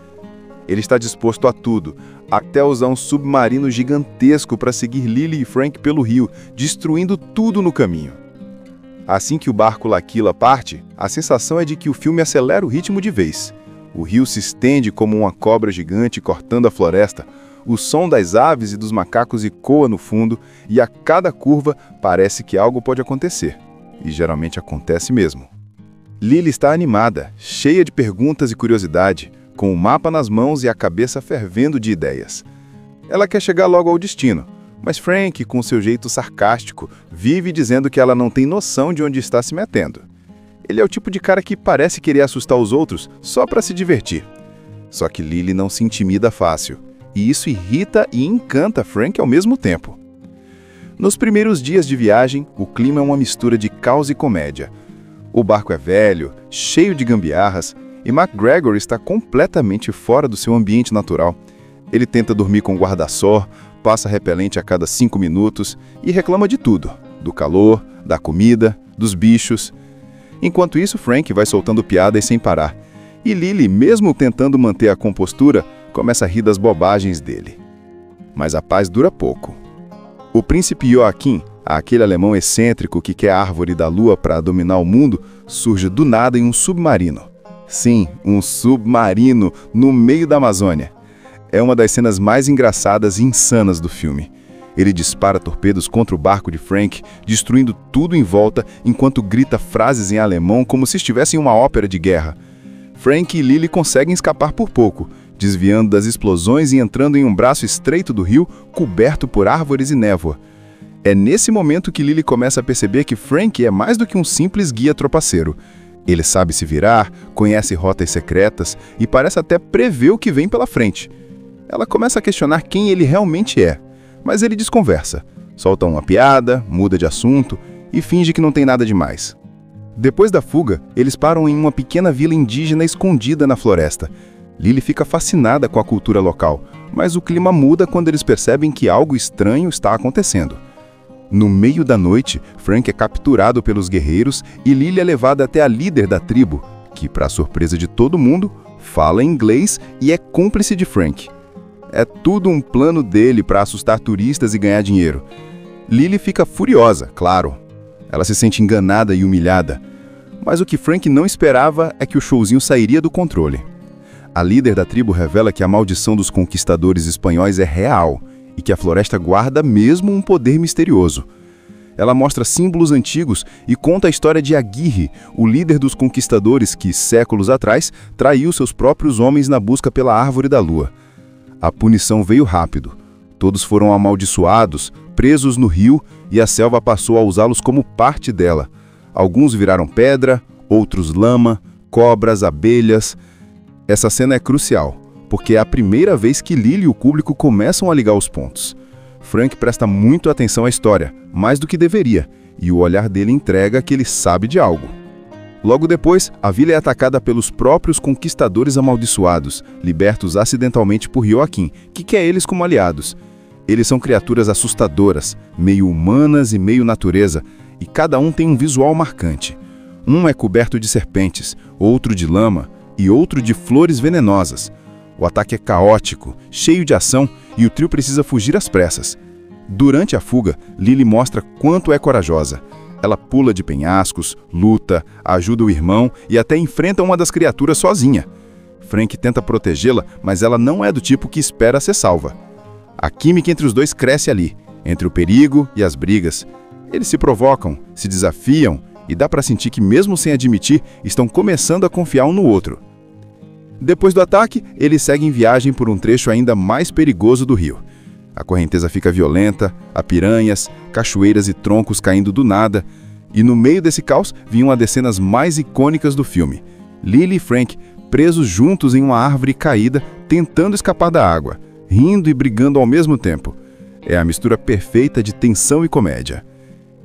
Ele está disposto a tudo, até usar um submarino gigantesco para seguir Lily e Frank pelo rio, destruindo tudo no caminho. Assim que o barco L'Aquila parte, a sensação é de que o filme acelera o ritmo de vez. O rio se estende como uma cobra gigante cortando a floresta, o som das aves e dos macacos ecoa no fundo e a cada curva parece que algo pode acontecer. E geralmente acontece mesmo. Lily está animada, cheia de perguntas e curiosidade, com o mapa nas mãos e a cabeça fervendo de ideias. Ela quer chegar logo ao destino, mas Frank, com seu jeito sarcástico, vive dizendo que ela não tem noção de onde está se metendo. Ele é o tipo de cara que parece querer assustar os outros só para se divertir. Só que Lily não se intimida fácil, e isso irrita e encanta Frank ao mesmo tempo. Nos primeiros dias de viagem, o clima é uma mistura de caos e comédia. O barco é velho, cheio de gambiarras, e MacGregor está completamente fora do seu ambiente natural. Ele tenta dormir com guarda-sol, passa repelente a cada 5 minutos e reclama de tudo, do calor, da comida, dos bichos. Enquanto isso, Frank vai soltando piadas sem parar, e Lily, mesmo tentando manter a compostura, começa a rir das bobagens dele. Mas a paz dura pouco. O príncipe Joachim, aquele alemão excêntrico que quer a árvore da lua para dominar o mundo, surge do nada em um submarino. Sim, um submarino no meio da Amazônia. É uma das cenas mais engraçadas e insanas do filme. Ele dispara torpedos contra o barco de Frank, destruindo tudo em volta, enquanto grita frases em alemão como se estivesse em uma ópera de guerra. Frank e Lily conseguem escapar por pouco, desviando das explosões e entrando em um braço estreito do rio, coberto por árvores e névoa. É nesse momento que Lily começa a perceber que Frank é mais do que um simples guia tropaceiro. Ele sabe se virar, conhece rotas secretas e parece até prever o que vem pela frente. Ela começa a questionar quem ele realmente é, mas ele desconversa, solta uma piada, muda de assunto e finge que não tem nada demais. Depois da fuga, eles param em uma pequena vila indígena escondida na floresta. Lily fica fascinada com a cultura local, mas o clima muda quando eles percebem que algo estranho está acontecendo. No meio da noite, Frank é capturado pelos guerreiros e Lily é levada até a líder da tribo, que, para surpresa de todo mundo, fala inglês e é cúmplice de Frank. É tudo um plano dele para assustar turistas e ganhar dinheiro. Lily fica furiosa, claro. Ela se sente enganada e humilhada. Mas o que Frank não esperava é que o showzinho sairia do controle. A líder da tribo revela que a maldição dos conquistadores espanhóis é real e que a floresta guarda mesmo um poder misterioso. Ela mostra símbolos antigos e conta a história de Aguirre, o líder dos conquistadores que, séculos atrás, traiu seus próprios homens na busca pela árvore da lua. A punição veio rápido. Todos foram amaldiçoados, presos no rio, e a selva passou a usá-los como parte dela. Alguns viraram pedra, outros lama, cobras, abelhas. Essa cena é crucial, porque é a primeira vez que Lily e o público começam a ligar os pontos. Frank presta muito atenção à história, mais do que deveria, e o olhar dele entrega que ele sabe de algo. Logo depois, a vila é atacada pelos próprios conquistadores amaldiçoados, libertos acidentalmente por Joachim, que quer eles como aliados. Eles são criaturas assustadoras, meio humanas e meio natureza, e cada um tem um visual marcante. Um é coberto de serpentes, outro de lama e outro de flores venenosas. O ataque é caótico, cheio de ação, e o trio precisa fugir às pressas. Durante a fuga, Lily mostra quanto é corajosa. Ela pula de penhascos, luta, ajuda o irmão e até enfrenta uma das criaturas sozinha. Frank tenta protegê-la, mas ela não é do tipo que espera ser salva. A química entre os dois cresce ali, entre o perigo e as brigas. Eles se provocam, se desafiam e dá para sentir que, mesmo sem admitir, estão começando a confiar um no outro. Depois do ataque, eles seguem viagem por um trecho ainda mais perigoso do rio. A correnteza fica violenta, há piranhas, cachoeiras e troncos caindo do nada, e no meio desse caos vinha uma das cenas mais icônicas do filme: Lily e Frank presos juntos em uma árvore caída, tentando escapar da água, rindo e brigando ao mesmo tempo. É a mistura perfeita de tensão e comédia.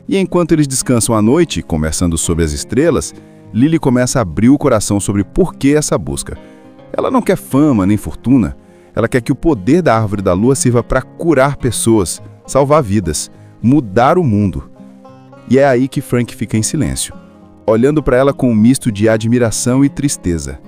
E enquanto eles descansam à noite, conversando sobre as estrelas, Lily começa a abrir o coração sobre por que essa busca. Ela não quer fama nem fortuna, ela quer que o poder da Árvore da Lua sirva para curar pessoas, salvar vidas, mudar o mundo. E é aí que Frank fica em silêncio, olhando para ela com um misto de admiração e tristeza.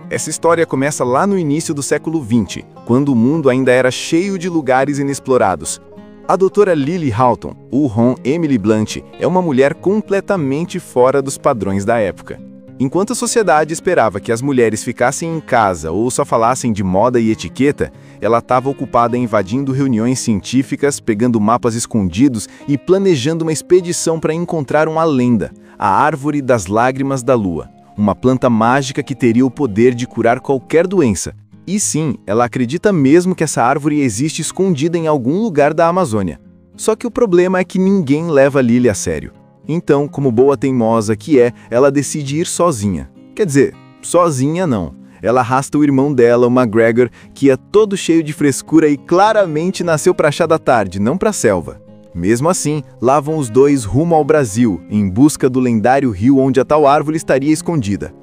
Essa história começa lá no início do século XX, quando o mundo ainda era cheio de lugares inexplorados. A doutora Lily Houghton, ou Hon Emily Blunt, é uma mulher completamente fora dos padrões da época. Enquanto a sociedade esperava que as mulheres ficassem em casa ou só falassem de moda e etiqueta, ela estava ocupada invadindo reuniões científicas, pegando mapas escondidos e planejando uma expedição para encontrar uma lenda, a Árvore das Lágrimas da Lua, uma planta mágica que teria o poder de curar qualquer doença. E sim, ela acredita mesmo que essa árvore existe escondida em algum lugar da Amazônia. Só que o problema é que ninguém leva Lily a sério. Então, como boa teimosa que é, ela decide ir sozinha. Quer dizer, sozinha não. Ela arrasta o irmão dela, o McGregor, que é todo cheio de frescura e claramente nasceu para chá da tarde, não para a selva. Mesmo assim, lá vão os dois rumo ao Brasil, em busca do lendário rio onde a tal árvore estaria escondida.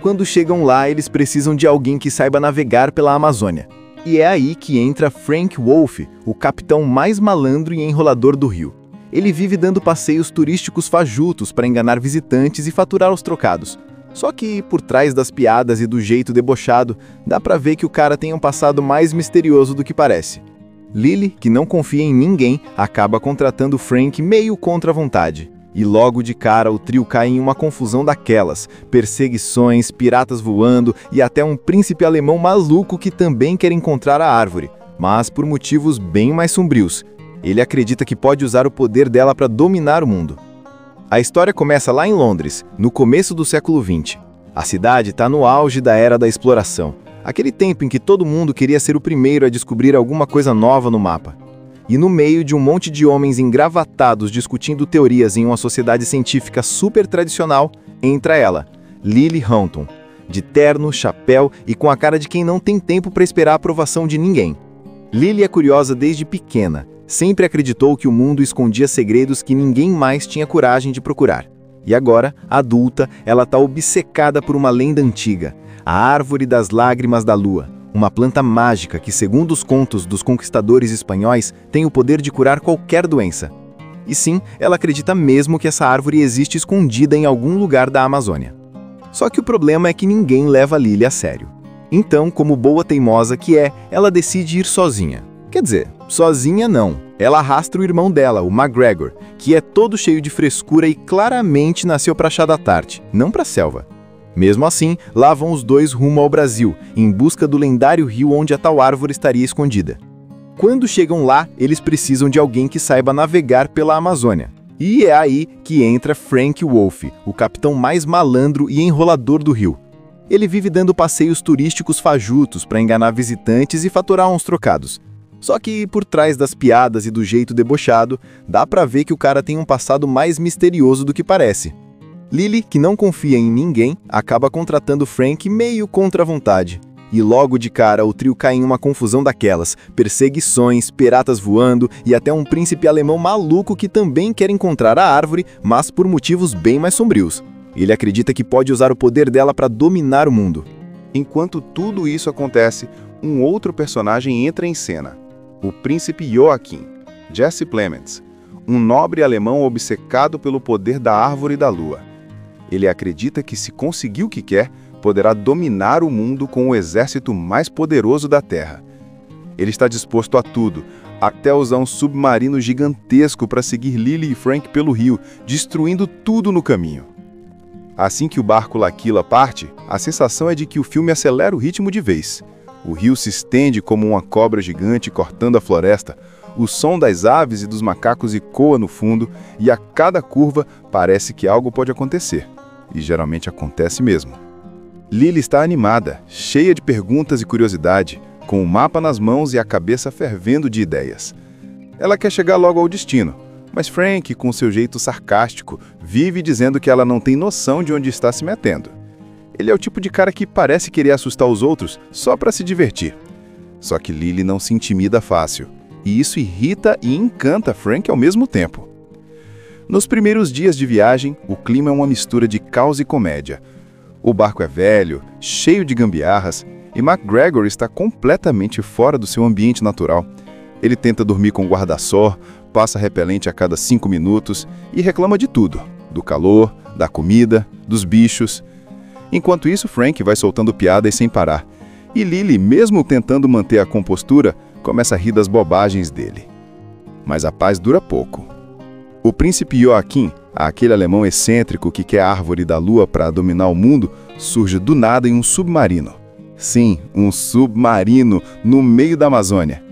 Quando chegam lá, eles precisam de alguém que saiba navegar pela Amazônia. E é aí que entra Frank Wolfe, o capitão mais malandro e enrolador do rio. Ele vive dando passeios turísticos fajutos para enganar visitantes e faturar os trocados. Só que, por trás das piadas e do jeito debochado, dá pra ver que o cara tem um passado mais misterioso do que parece. Lily, que não confia em ninguém, acaba contratando Frank meio contra a vontade. E logo de cara o trio cai em uma confusão daquelas, perseguições, piratas voando e até um príncipe alemão maluco que também quer encontrar a árvore, mas por motivos bem mais sombrios. Ele acredita que pode usar o poder dela para dominar o mundo. A história começa lá em Londres, no começo do século XX. A cidade está no auge da era da exploração, aquele tempo em que todo mundo queria ser o primeiro a descobrir alguma coisa nova no mapa. E no meio de um monte de homens engravatados discutindo teorias em uma sociedade científica super tradicional, entra ela, Lily Houghton, de terno, chapéu e com a cara de quem não tem tempo para esperar a aprovação de ninguém. Lily é curiosa desde pequena. Sempre acreditou que o mundo escondia segredos que ninguém mais tinha coragem de procurar. E agora, adulta, ela está obcecada por uma lenda antiga, a Árvore das Lágrimas da Lua, uma planta mágica que, segundo os contos dos conquistadores espanhóis, tem o poder de curar qualquer doença. E sim, ela acredita mesmo que essa árvore existe escondida em algum lugar da Amazônia. Só que o problema é que ninguém leva Lily a sério. Então, como boa teimosa que é, ela decide ir sozinha. Quer dizer, sozinha não. Ela arrasta o irmão dela, o McGregor, que é todo cheio de frescura e claramente nasceu para chá da tarde, não para a selva. Mesmo assim, lá vão os dois rumo ao Brasil, em busca do lendário rio onde a tal árvore estaria escondida. Quando chegam lá, eles precisam de alguém que saiba navegar pela Amazônia. E é aí que entra Frank Wolfe, o capitão mais malandro e enrolador do rio. Ele vive dando passeios turísticos fajutos para enganar visitantes e faturar uns trocados. Só que, por trás das piadas e do jeito debochado, dá pra ver que o cara tem um passado mais misterioso do que parece. Lily, que não confia em ninguém, acaba contratando Frank meio contra a vontade. E logo de cara o trio cai em uma confusão daquelas, perseguições, piratas voando e até um príncipe alemão maluco que também quer encontrar a árvore, mas por motivos bem mais sombrios. Ele acredita que pode usar o poder dela para dominar o mundo. Enquanto tudo isso acontece, um outro personagem entra em cena. O príncipe Joachim, Jesse Plemons, um nobre alemão obcecado pelo poder da Árvore da Lua. Ele acredita que, se conseguir o que quer, poderá dominar o mundo com o exército mais poderoso da Terra. Ele está disposto a tudo, até usar um submarino gigantesco para seguir Lily e Frank pelo rio, destruindo tudo no caminho. Assim que o barco L'Aquila parte, a sensação é de que o filme acelera o ritmo de vez. O rio se estende como uma cobra gigante cortando a floresta, o som das aves e dos macacos ecoa no fundo e a cada curva parece que algo pode acontecer. E geralmente acontece mesmo. Lily está animada, cheia de perguntas e curiosidade, com o mapa nas mãos e a cabeça fervendo de ideias. Ela quer chegar logo ao destino, mas Frank, com seu jeito sarcástico, vive dizendo que ela não tem noção de onde está se metendo. Ele é o tipo de cara que parece querer assustar os outros só para se divertir. Só que Lily não se intimida fácil, e isso irrita e encanta Frank ao mesmo tempo. Nos primeiros dias de viagem, o clima é uma mistura de caos e comédia. O barco é velho, cheio de gambiarras, e McGregor está completamente fora do seu ambiente natural. Ele tenta dormir com guarda-sol, passa repelente a cada 5 minutos e reclama de tudo, do calor, da comida, dos bichos. Enquanto isso, Frank vai soltando piadas sem parar. E Lily, mesmo tentando manter a compostura, começa a rir das bobagens dele. Mas a paz dura pouco. O príncipe Joaquim, aquele alemão excêntrico que quer a árvore da lua para dominar o mundo, surge do nada em um submarino. Sim, um submarino no meio da Amazônia.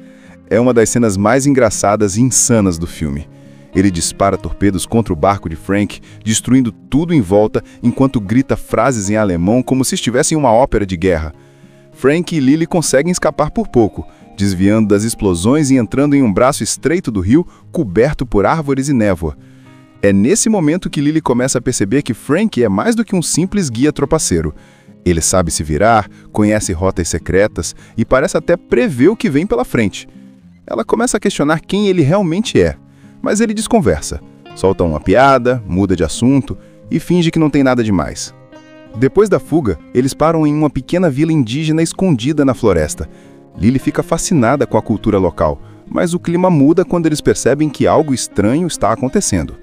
É uma das cenas mais engraçadas e insanas do filme. Ele dispara torpedos contra o barco de Frank, destruindo tudo em volta, enquanto grita frases em alemão como se estivesse em uma ópera de guerra. Frank e Lily conseguem escapar por pouco, desviando das explosões e entrando em um braço estreito do rio, coberto por árvores e névoa. É nesse momento que Lily começa a perceber que Frank é mais do que um simples guia tropaceiro. Ele sabe se virar, conhece rotas secretas e parece até prever o que vem pela frente. Ela começa a questionar quem ele realmente é, mas ele desconversa, solta uma piada, muda de assunto e finge que não tem nada demais. Depois da fuga, eles param em uma pequena vila indígena escondida na floresta. Lily fica fascinada com a cultura local, mas o clima muda quando eles percebem que algo estranho está acontecendo.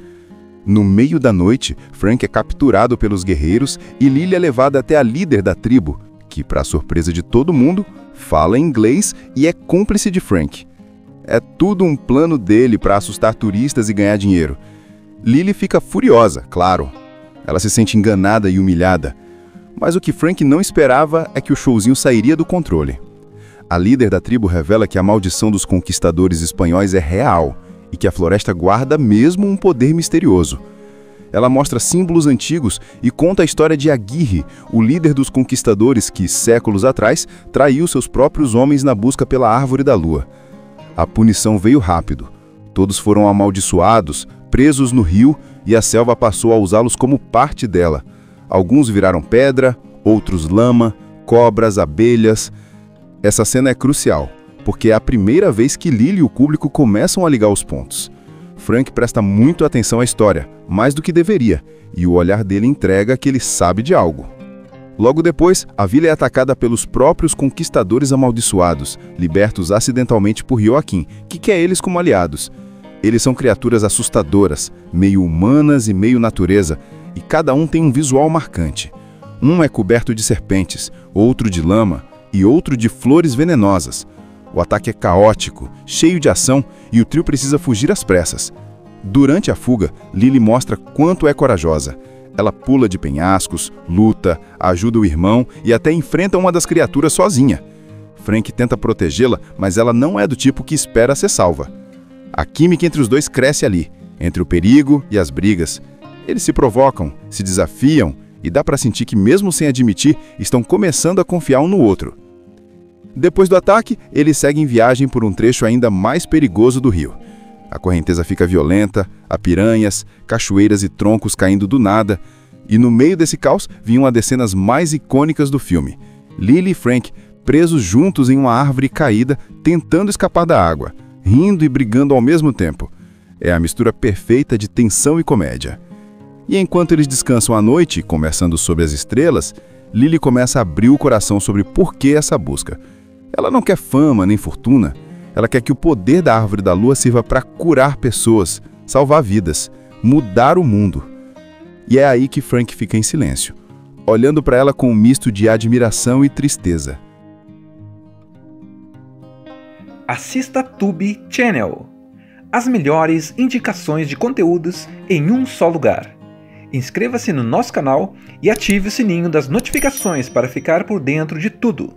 No meio da noite, Frank é capturado pelos guerreiros e Lily é levada até a líder da tribo, que, para surpresa de todo mundo, fala inglês e é cúmplice de Frank. É tudo um plano dele para assustar turistas e ganhar dinheiro. Lily fica furiosa, claro. Ela se sente enganada e humilhada. Mas o que Frank não esperava é que o showzinho sairia do controle. A líder da tribo revela que a maldição dos conquistadores espanhóis é real e que a floresta guarda mesmo um poder misterioso. Ela mostra símbolos antigos e conta a história de Aguirre, o líder dos conquistadores que, séculos atrás, traiu seus próprios homens na busca pela Árvore da Lua. A punição veio rápido. Todos foram amaldiçoados, presos no rio, e a selva passou a usá-los como parte dela. Alguns viraram pedra, outros lama, cobras, abelhas. Essa cena é crucial, porque é a primeira vez que Lily e o público começam a ligar os pontos. Frank presta muito atenção à história, mais do que deveria, e o olhar dele entrega que ele sabe de algo. Logo depois, a vila é atacada pelos próprios conquistadores amaldiçoados, libertos acidentalmente por Joaquim, que quer eles como aliados. Eles são criaturas assustadoras, meio humanas e meio natureza, e cada um tem um visual marcante. Um é coberto de serpentes, outro de lama e outro de flores venenosas. O ataque é caótico, cheio de ação, e o trio precisa fugir às pressas. Durante a fuga, Lily mostra quanto é corajosa. Ela pula de penhascos, luta, ajuda o irmão e até enfrenta uma das criaturas sozinha. Frank tenta protegê-la, mas ela não é do tipo que espera ser salva. A química entre os dois cresce ali, entre o perigo e as brigas. Eles se provocam, se desafiam e dá para sentir que, mesmo sem admitir, estão começando a confiar um no outro. Depois do ataque, eles seguem viagem por um trecho ainda mais perigoso do rio. A correnteza fica violenta, há piranhas, cachoeiras e troncos caindo do nada, e no meio desse caos vinha uma das cenas mais icônicas do filme. Lily e Frank presos juntos em uma árvore caída, tentando escapar da água, rindo e brigando ao mesmo tempo. É a mistura perfeita de tensão e comédia. E enquanto eles descansam à noite, conversando sobre as estrelas, Lily começa a abrir o coração sobre por que essa busca. Ela não quer fama nem fortuna. Ela quer que o poder da Árvore da Lua sirva para curar pessoas, salvar vidas, mudar o mundo. E é aí que Frank fica em silêncio, olhando para ela com um misto de admiração e tristeza. Assista Tube Channel. As melhores indicações de conteúdos em um só lugar. Inscreva-se no nosso canal e ative o sininho das notificações para ficar por dentro de tudo.